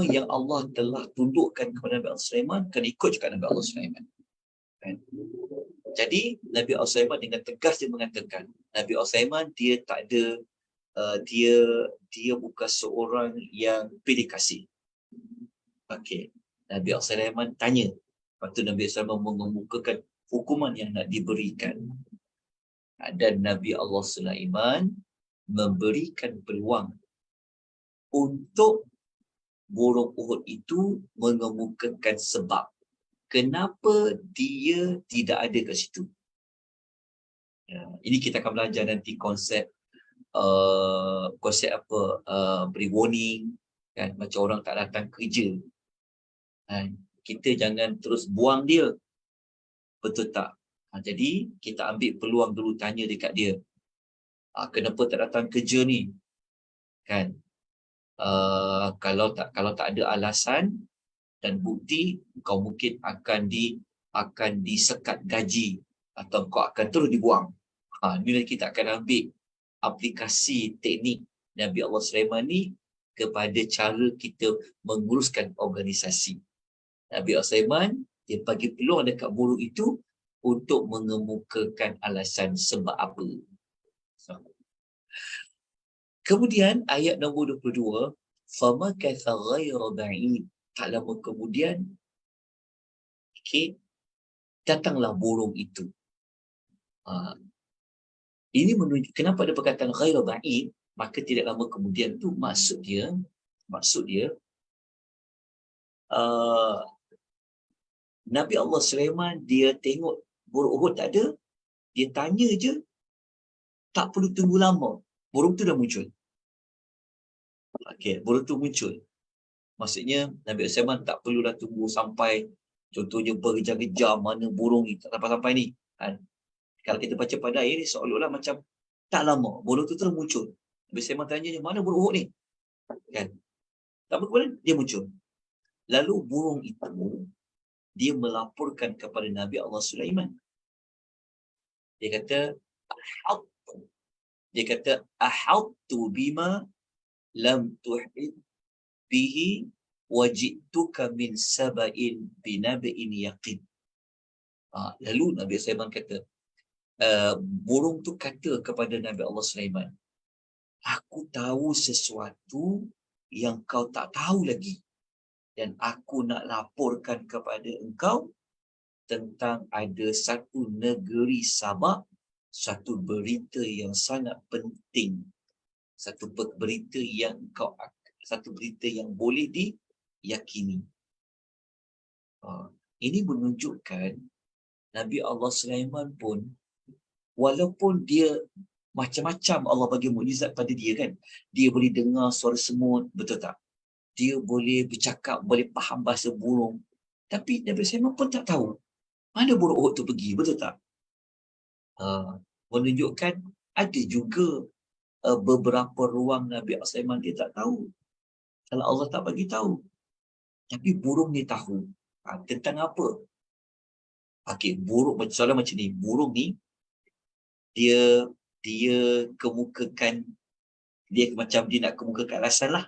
yang Allah telah tundukkan kepada Nabi Allah Sulaiman kena ikut juga Nabi Allah Sulaiman. Kan? Jadi Nabi Allah Sulaiman dengan tegas dia mengatakan, Nabi Allah Sulaiman dia tak ada dia bukan seorang yang pilih kasih. Okey. Nabi Allah Sulaiman tanya, lepas tu Nabi Allah Sulaiman mengemukakan hukuman yang nak diberikan. Dan Nabi Allah Sulaiman memberikan peluang untuk burung Uhud itu mengemukakan sebab kenapa dia tidak ada kat situ. Ini kita akan belajar nanti konsep beri warning kan, macam orang tak datang kerja. Kita jangan terus buang dia. Betul tak? Jadi kita ambil peluang dulu, tanya dekat dia. Kenapa tak datang kerja ni? Kan? Kalau tak ada alasan dan bukti, kau mungkin akan disekat gaji atau kau akan terus dibuang. Ini kita akan ambil aplikasi teknik Nabi Allah Sulaiman ni kepada cara kita menguruskan organisasi. Nabi Allah Sulaiman dia bagi peluang dekat burung itu untuk mengemukakan alasan sebab apa. Kemudian ayat nombor 22, famakatha ghayra ba'id, tak lama kemudian datanglah burung itu. Ini menunjuk kenapa ada perkataan ghayra ba'id, maka tidak lama kemudian tu maksud dia Nabi Allah Sulaiman dia tengok burung Uhud tak ada, dia tanya je, tak perlu tunggu lama, burung tu dah muncul. Okey, burung tu muncul. Maksudnya Nabi Sulaiman tak perlulah tunggu sampai contohnya berjam-jam mana burung ni tak sampai ni. Kan? Kalau kita baca pada ayat ni seolah-olah macam tak lama, burung tu terus muncul. Nabi Sulaiman tanya, mana burung Uhud ni? Kan? Tak kemudian dia muncul. Lalu burung itu dia melaporkan kepada Nabi Allah Sulaiman. Dia kata ahadtu bima lam tuhid bihi wajituka min saba'in binaba'in yaqin. Lalu Nabi Sulaiman kata, burung tu kata kepada Nabi Allah Sulaiman, aku tahu sesuatu yang kau tak tahu lagi, dan aku nak laporkan kepada engkau tentang ada satu negeri Sabak, satu berita yang sangat penting, satu berita yang boleh diyakini. Ini menunjukkan Nabi Allah Sulaiman pun, walaupun dia macam-macam Allah bagi mukjizat pada dia kan, dia boleh dengar suara semut, betul tak? Dia boleh bercakap, boleh faham bahasa burung, tapi Nabi Sulaiman pun tak tahu mana burung Uhud tu pergi, betul tak? Menunjukkan ada juga beberapa ruang Nabi Sulaiman dia tak tahu, kalau Allah tak bagi tahu, tapi burung ni tahu. Tentang apa? Okey, burung, soalan macam ni, burung ni dia kemukakan, dia macam dia nak kemukakan alasan lah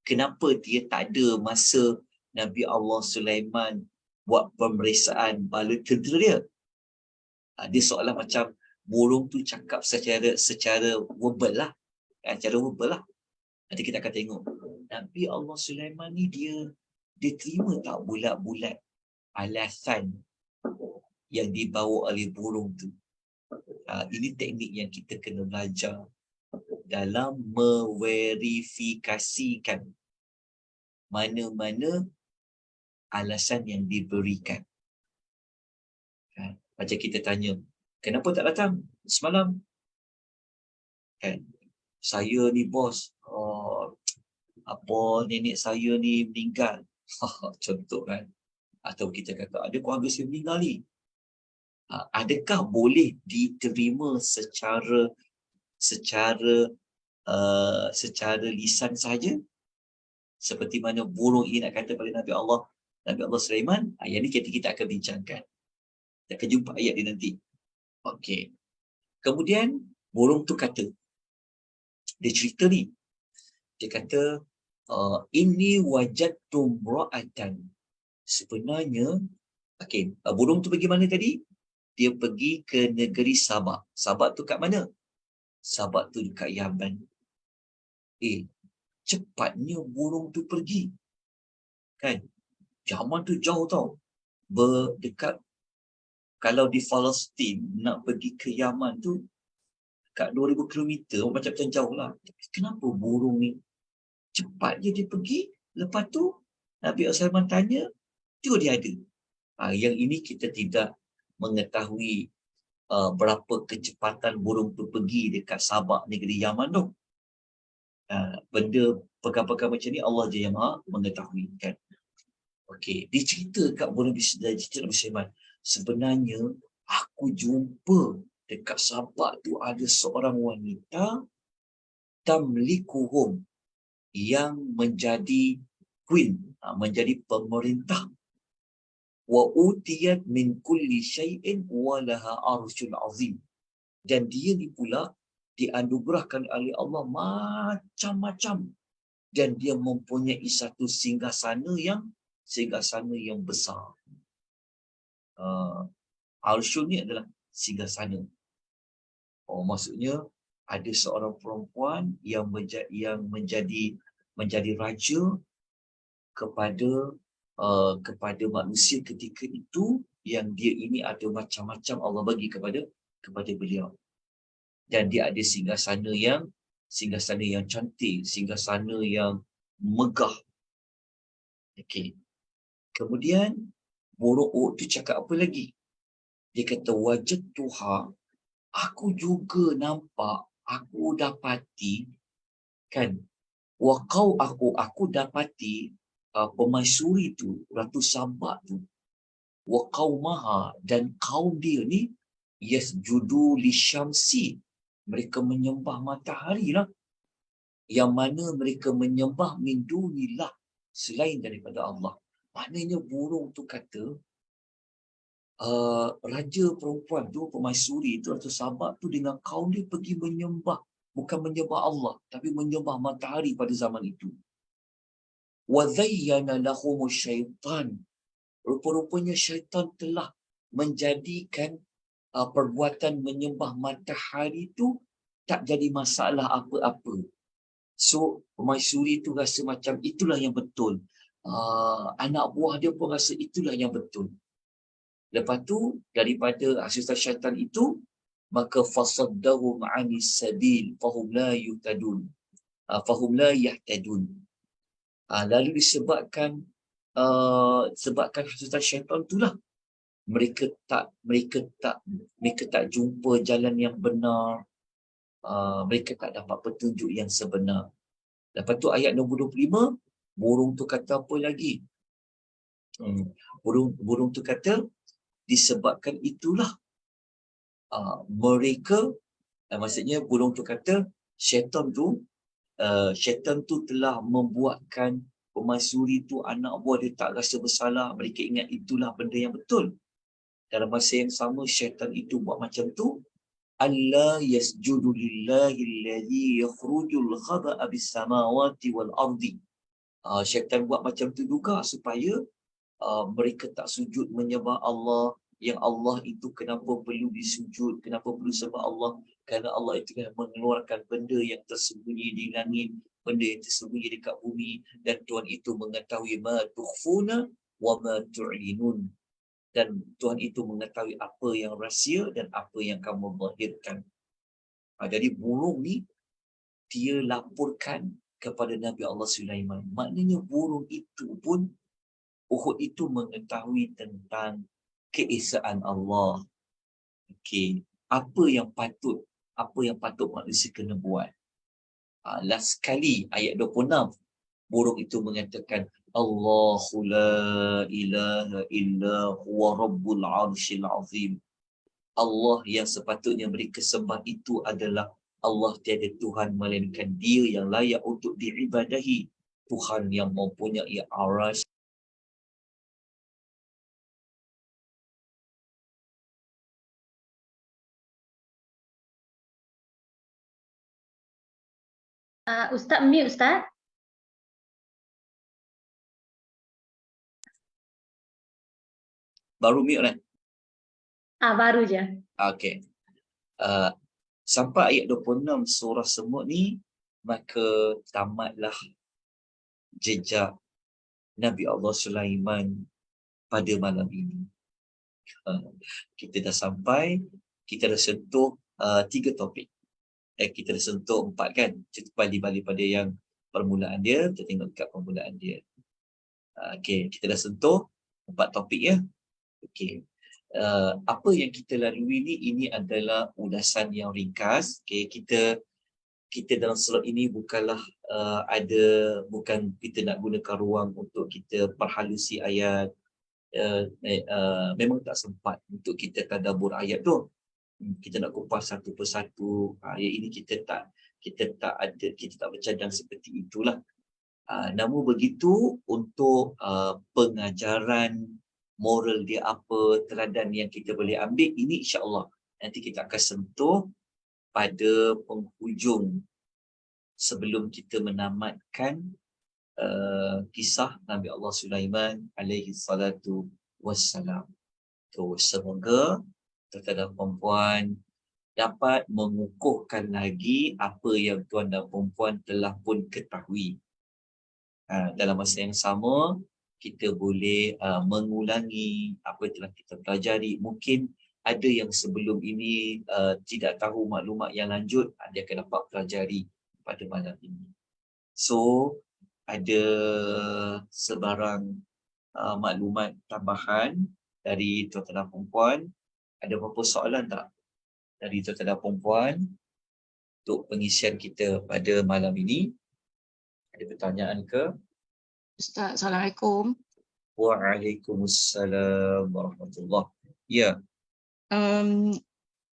kenapa dia tak ada masa Nabi Allah Sulaiman buat pemeriksaan bala tentera dia. Dia seolah macam burung tu cakap secara verbal lah, cara verbal lah. Nanti kita akan tengok Nabi Allah Sulaiman ni dia terima tak bulat-bulat alasan yang dibawa oleh burung tu. Ini teknik yang kita kena belajar dalam meverifikasikan mana-mana alasan yang diberikan. Macam kita tanya, kenapa tak datang semalam? Saya ni bos, nenek saya ni meninggal. Contoh kan. Atau kita kata, ada keluarga saya meninggal ni. Adakah boleh diterima secara lisan saja? Seperti mana burung ini nak kata pada Nabi Allah Sulaiman. Yang ni kita akan bincangkan. Kita akan jumpa ayat dia nanti. Okey. Kemudian burung tu kata, dia cerita ni, dia kata, inni wajadtu imra'atan. Sebenarnya, okey, burung tu pergi mana tadi? Dia pergi ke negeri Sabak. Sabak tu kat mana? Sabak tu dekat Yaman. Cepatnya burung tu pergi. Kan? Yaman tu jauh tau. Berdekat, kalau di Palestin nak pergi ke Yaman tu dekat 2000 km, macam jauh lah. Kenapa burung ni cepat je dia pergi? Lepas tu Nabi Sulaiman tanya, tu dia ada. Yang ini kita tidak mengetahui berapa kecepatan burung tu pergi dekat Sabak negeri Yaman tu. Benda perkara-perkara macam ni Allah je yang maha mengetahui kan. Okey, dia cerita kat burung Nabi Sulaiman, sebenarnya aku jumpa dekat Sabak tu ada seorang wanita tamlikuhum, yang menjadi queen, menjadi pemerintah, wa utiyat min kulli syai'in wa laha arsyun azim, dan dia ni pula dianugerahkan oleh Allah macam-macam, dan dia mempunyai satu singgasana yang besar. Arsyun ni adalah singgasana. Maksudnya ada seorang perempuan yang menjadi raja kepada manusia ketika itu, yang dia ini ada macam-macam Allah bagi kepada beliau, dan dia ada singgasana yang cantik, singgasana yang megah. Okey. Kemudian burung tu cakap apa lagi? Dia kata, wajadtuha, aku juga nampak, aku dapati kan, aku dapati pemaisuri tu, Ratu Sabak tu, wa qaumaha, dan kaum dia ni, yasjudu lisyamsi, mereka menyembah matahari lah, yang mana mereka menyembah min dunillah, selain daripada Allah. Maknanya burung tu kata, raja perempuan tu, pemaisuri tu, Ratu Sabak tu dengan kaum dia pergi menyembah, bukan menyembah Allah, tapi menyembah matahari pada zaman itu. wa zayyana lahumus syaitan. Rupa-rupanya syaitan telah menjadikan perbuatan menyembah matahari tu tak jadi masalah apa-apa. So permaisuri tu rasa macam itulah yang betul. Anak buah dia pun rasa itulah yang betul. Lepas tu daripada asas syaitan itu, maka fasaddahum anis sabil fahum la yuhtadun. Fahum la yahtadun. Lalu disebabkan sebabkan hasutan syaitan itulah mereka tak jumpa jalan yang benar. Mereka tak dapat petunjuk yang sebenar. Lepas tu ayat nombor 25, burung tu kata apa lagi? Burung tu kata disebabkan itulah mereka, maksudnya burung tu kata syaitan tu telah membuatkan permaisuri tu, anak buah dia tak rasa bersalah. Mereka ingat itulah benda yang betul. Dalam masa yang sama syaitan itu buat macam tu. Allah yasjudu lillahi alladhi yakhrujul khaba'a bis samawati wal ardi. Syaitan buat macam tu juga supaya mereka tak sujud menyembah Allah. Yang Allah itu kenapa perlu disujud, kenapa perlu sembah Allah? Kerana Allah itu kan mengeluarkan benda yang tersembunyi di langit, benda yang tersembunyi dekat bumi, dan Tuhan itu mengetahui ma tukhfuna wa ma tu'linun. Dan Tuhan itu mengetahui apa yang rahsia dan apa yang kamu zahirkan. Jadi burung ni dia laporkan kepada Nabi Allah Sulaiman. Maknanya burung itu pun, Uhud itu mengetahui tentang keesaan Allah. Okey, apa yang patut manusia kena buat. Last kali ayat 26, burung itu mengatakan Allahu la ilaha illa huwa rabbul arsyil azim. Allah yang sepatutnya mereka sembah itu adalah Allah, tiada Tuhan melainkan Dia yang layak untuk diibadahi, Tuhan yang mempunyai arasy. Ustaz mute, Ustaz. Baru mute kan? Baru je. Okey. Sampai ayat 26 surah Semut ni, maka tamatlah jejak Nabi Allah Sulaiman pada malam ini. Kita dah sampai, kita dah sentuh 3 topik. Kita dah sentuh 4 kan? Kita balik pada yang permulaan dia, kita tengok kat permulaan dia. Okey, kita dah sentuh 4 topik ya. Okey. Apa yang kita lalui ni, ini adalah ulasan yang ringkas. Okey, kita dalam slot ini bukanlah bukan kita nak gunakan ruang untuk kita perhalusi ayat. Memang tak sempat untuk kita tadabbur ayat tu. Kita nak kupas satu persatu. Ayat ini kita tak bercadang seperti itulah. Namun begitu, untuk pengajaran moral dia apa, teladan yang kita boleh ambil, ini insya-Allah nanti kita akan sentuh pada penghujung sebelum kita menamatkan kisah Nabi Allah Sulaiman alaihi salatu wassalam. Semoga tuan-tuan dan puan dapat mengukuhkan lagi apa yang tuan dan puan telah pun ketahui. Dalam masa yang sama, kita boleh mengulangi apa yang telah kita pelajari. Mungkin ada yang sebelum ini tidak tahu maklumat yang lanjut, dia akan dapat pelajari pada malam ini. So, ada sebarang maklumat tambahan dari tuan-tuan dan puan. Ada apa-apa soalan tak dari tuan-tuan dan puan untuk pengisian kita pada malam ini? Ada pertanyaan ke? Ustaz, Assalamualaikum. Waalaikumsalam warahmatullahi. Ya.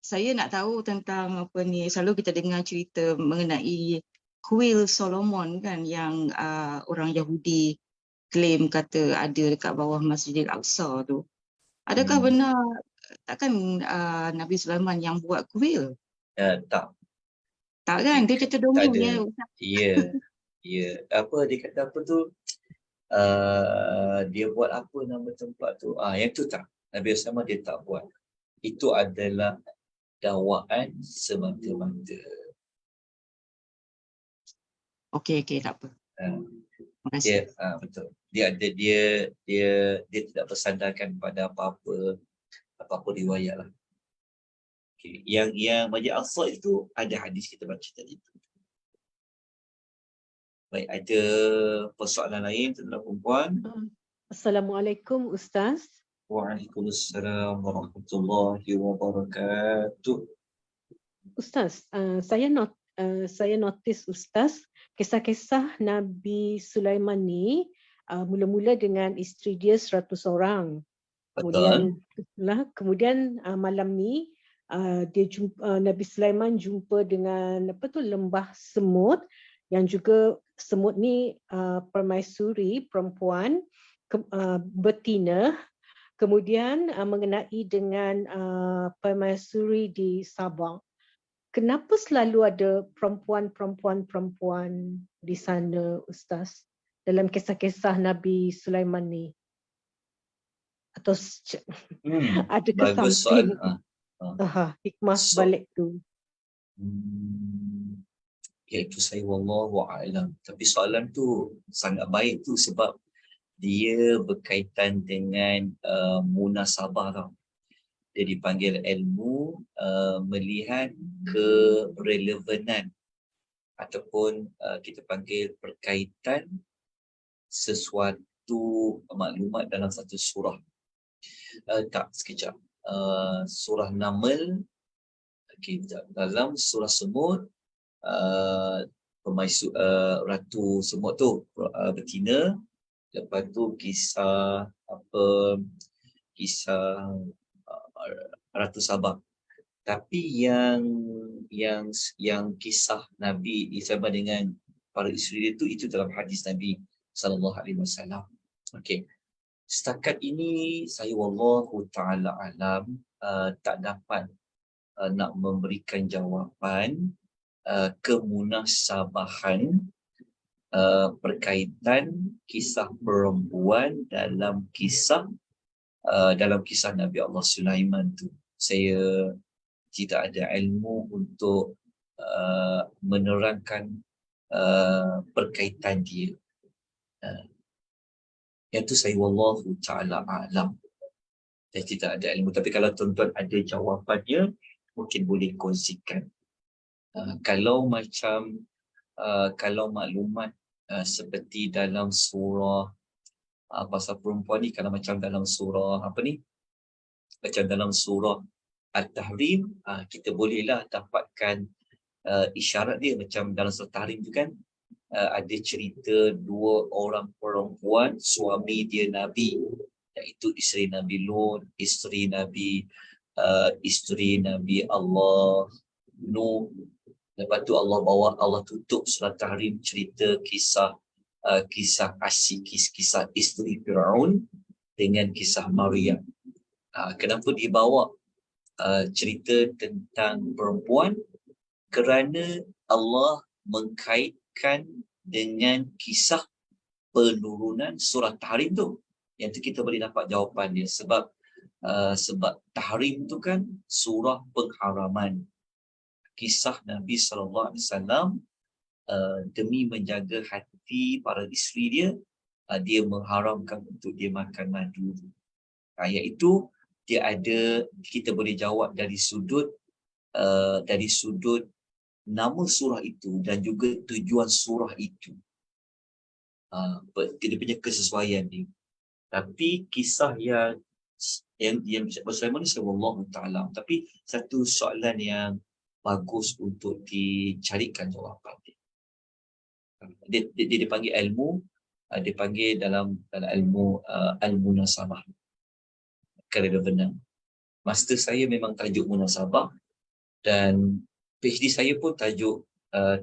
Saya nak tahu tentang apa ni, selalu kita dengar cerita mengenai kuil Solomon kan, yang orang Yahudi claim kata ada dekat bawah Masjidil Aqsa tu. Adakah benar, takkan Nabi Sulaiman yang buat kuil? Tak. Tak kan, dia cerita dongeng ya. Ya. Apa dia kata apa tu? Dia buat apa nama tempat tu? Yang tu tak. Nabi Usama dia tak buat. Itu adalah dakwaan semata-mata. Okey, tak apa. Ah, Terima kasih. Betul. Dia tidak bersandarkan pada apa-apa riwayat lah. Okay. Yang Masjid Al-Aqsa itu ada hadis kita baca tadi. Baik, ada persoalan lain tentang perempuan? Assalamualaikum Ustaz. Waalaikumsalam warahmatullahi wabarakatuh. Ustaz, saya notice Ustaz, kisah-kisah Nabi Sulaiman ni mula-mula dengan isteri dia 100 orang. Kemudian malam ni Nabi Sulaiman jumpa dengan lembah semut, yang juga semut ni permaisuri, perempuan betina. Kemudian mengenai dengan permaisuri di Sabang. Kenapa selalu ada perempuan di sana, Ustaz, dalam kisah-kisah Nabi Sulaiman ni? Atau ada Bagus something hikmah So- balik tu? Iaitu saya wallahu a'lam. Tapi soalan tu sangat baik tu sebab dia berkaitan dengan munasabah tau. Dia dipanggil ilmu melihat kerelevanan ataupun kita panggil perkaitan sesuatu maklumat dalam satu surah. Sekejap. Surah Naml, dalam surah Semut, Ratu Semut tu betina. Lepas tu kisah Ratu Sabah. Tapi yang kisah Nabi disama dengan para isteri itu dalam hadis Nabi sallallahu alaihi wasallam. Okey. Setakat ini saya wallahu taala alam tak dapat nak memberikan jawapan kemunasabahan berkaitan kisah perempuan dalam kisah Nabi Allah Sulaiman tu. Saya tidak ada ilmu untuk menerangkan berkaitan dia. Yang tu saya wallahu ta'ala a'lam. Saya tidak ada ilmu. Tapi kalau tuan-tuan ada jawapannya, mungkin boleh kongsikan. Kalau maklumat seperti dalam surah pasal perempuan ni, kalau macam dalam surah macam dalam surah At-Tahrim, kita bolehlah dapatkan isyarat dia. Macam dalam surah Tahrim tu kan ada cerita 2 orang perempuan, suami dia Nabi, iaitu isteri Nabi Lut, isteri Nabi Allah Nuh. Lepas tu Allah tutup surah Tahrim cerita kisah isteri Fir'aun dengan kisah Maryam. Kenapa dibawa cerita tentang perempuan? Kerana Allah mengkaitkan dengan kisah penurunan surah Tahrim tu. Yang tu kita boleh dapat jawapan dia. Sebab Tahrim tu kan surah pengharaman. Kisah Nabi SAW demi menjaga hati para isteri dia, dia mengharamkan untuk dia makan madu. Iaitu kita boleh jawab dari sudut nama surah itu dan juga tujuan surah itu. Dia punya kesesuaian dia. Tapi kisah yang bersama ni wallahu ta'ala. Tapi satu soalan yang bagus untuk dicarikan jawapan dia. Dia dipanggil ilmu, dipanggil dalam ilmu al-munasabah. Kerelevanan. Master saya memang tajuk munasabah dan PhD saya pun tajuk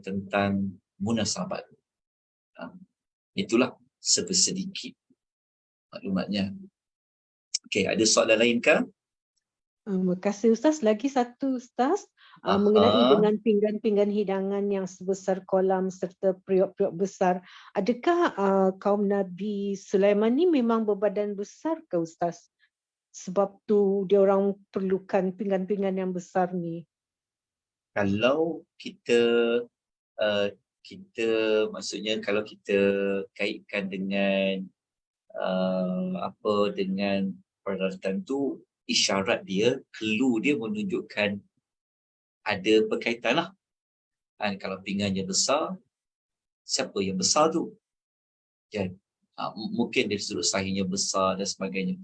tentang munasabat. Itulah sedikit maklumatnya. Okey, ada soalan lain ke? Terima kasih Ustaz. Lagi satu Ustaz, mengenai dengan pinggan-pinggan hidangan yang sebesar kolam serta periuk-periuk besar. Adakah kaum Nabi Sulaiman ni memang berbadan besar ke Ustaz? Sebab tu dia orang perlukan pinggan-pinggan yang besar ni. Kalau kita maksudnya kalau kita kaitkan dengan dengan peralatan tu, isyarat dia, clue dia menunjukkan ada berkaitan lah. Kalau pinggannya besar, siapa yang besar tu? Kan? Mungkin dari sudut sahihnya besar dan sebagainya.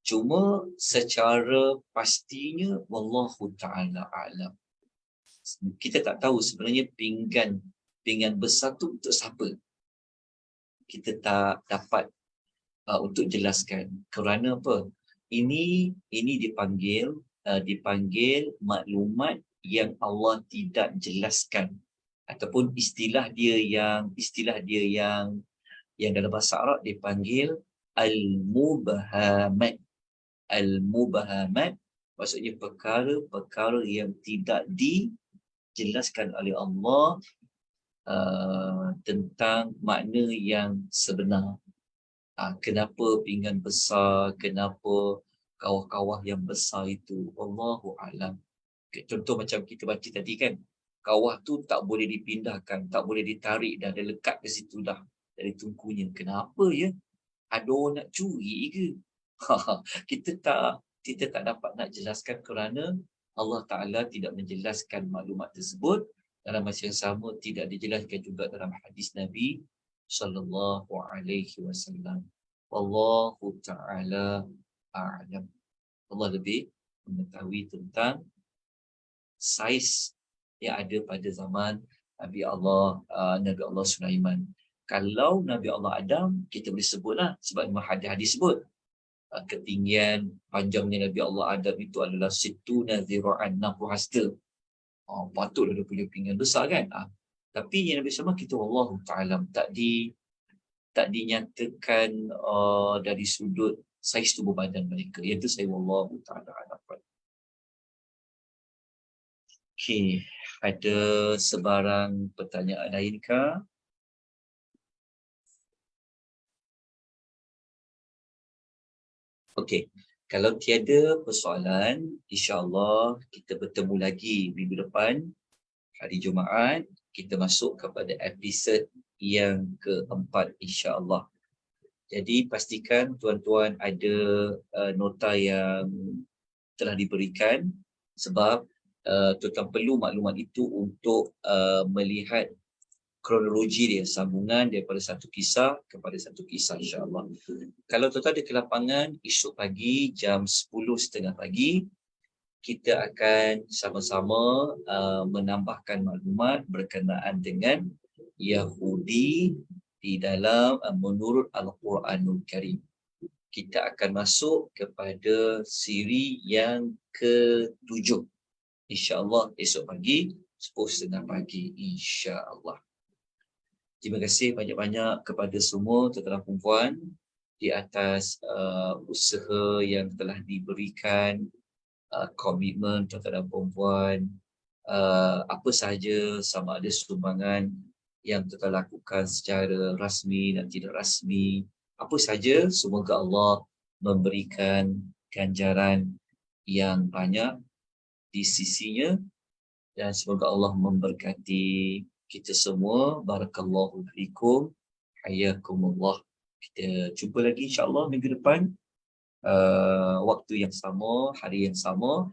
Cuma secara pastinya wallahu ta'ala a'lam. Kita tak tahu sebenarnya pinggan besar tu untuk siapa. Kita tak dapat untuk jelaskan. Kerana apa? Ini dipanggil maklumat yang Allah tidak jelaskan, ataupun istilah dia yang dalam bahasa Arab dipanggil al-mubhamat. Al-mubhamat maksudnya perkara-perkara yang tidak dijelaskan oleh Allah tentang makna yang sebenar. Kenapa pinggan besar, kenapa kawah-kawah yang besar itu, Allahu a'lam. Contoh macam kita baca tadi kan, kawah tu tak boleh dipindahkan, tak boleh ditarik dah, dia lekat ke situ dah dari tungkunya. Kenapa ya? Ada orang nak curi ke? Kita tak dapat nak jelaskan kerana Allah Ta'ala tidak menjelaskan maklumat tersebut. Dalam masa yang sama tidak dijelaskan juga dalam hadis Nabi sallallahu alaihi wasallam. Wallahu ta'ala a'lam. Allah lebih mengetahui tentang saiz yang ada pada zaman Nabi Allah Sulaiman. Kalau Nabi Allah Adam, kita boleh sebutlah, sebab memang hadis sebut ketinggian panjangnya Nabi Allah Adam itu adalah situna zira'an, 60 hasta. Patutlah dia punya pinggan besar kan. Tapi yang Nabi sama kita wallahu ta'ala tak dinyatakan dari sudut saiz tubuh badan mereka. Yang itu saya wallahu ta'ala dapat. Okey, ada sebarang pertanyaan lainkah? Okey, kalau tiada persoalan, insya-Allah kita bertemu lagi minggu depan, hari Jumaat. Kita masuk kepada episod yang keempat, insya-Allah. Jadi pastikan tuan-tuan ada nota yang telah diberikan, sebab tuan-tuan perlu maklumat itu untuk melihat kronologi dia, sambungan daripada satu kisah kepada satu kisah, insya-Allah. Kalau tuan-tuan ada ke lapangan, esok pagi jam 10.30 pagi, kita akan sama-sama menambahkan maklumat berkenaan dengan Yahudi di dalam menurut Al-Quranul Karim. Kita akan masuk kepada siri yang ke-7. InsyaAllah esok pagi 10.30 pagi, insyaAllah. Terima kasih banyak-banyak kepada semua tuan-tuan dan puan di atas usaha yang telah diberikan, komitmen tuan-tuan dan puan, apa sahaja, sama ada sumbangan yang tuan-tuan lakukan secara rasmi dan tidak rasmi, apa sahaja, semoga Allah memberikan ganjaran yang banyak di sisinya, dan semoga Allah memberkati kita semua. Barakallahu fiikum, hayakumullah. Kita jumpa lagi insya-Allah minggu depan, waktu yang sama, hari yang sama,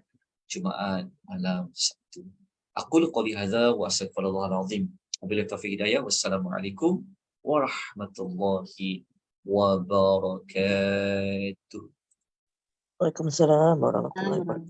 Jumaat malam Sabtu. Aqulu qouli hadza wa astaghfirullahal azim. Wabillahi taufiq hidayah. Wassalamualaikum warahmatullahi wabarakatuh. Waalaikumsalam warahmatullahi wabarakatuh.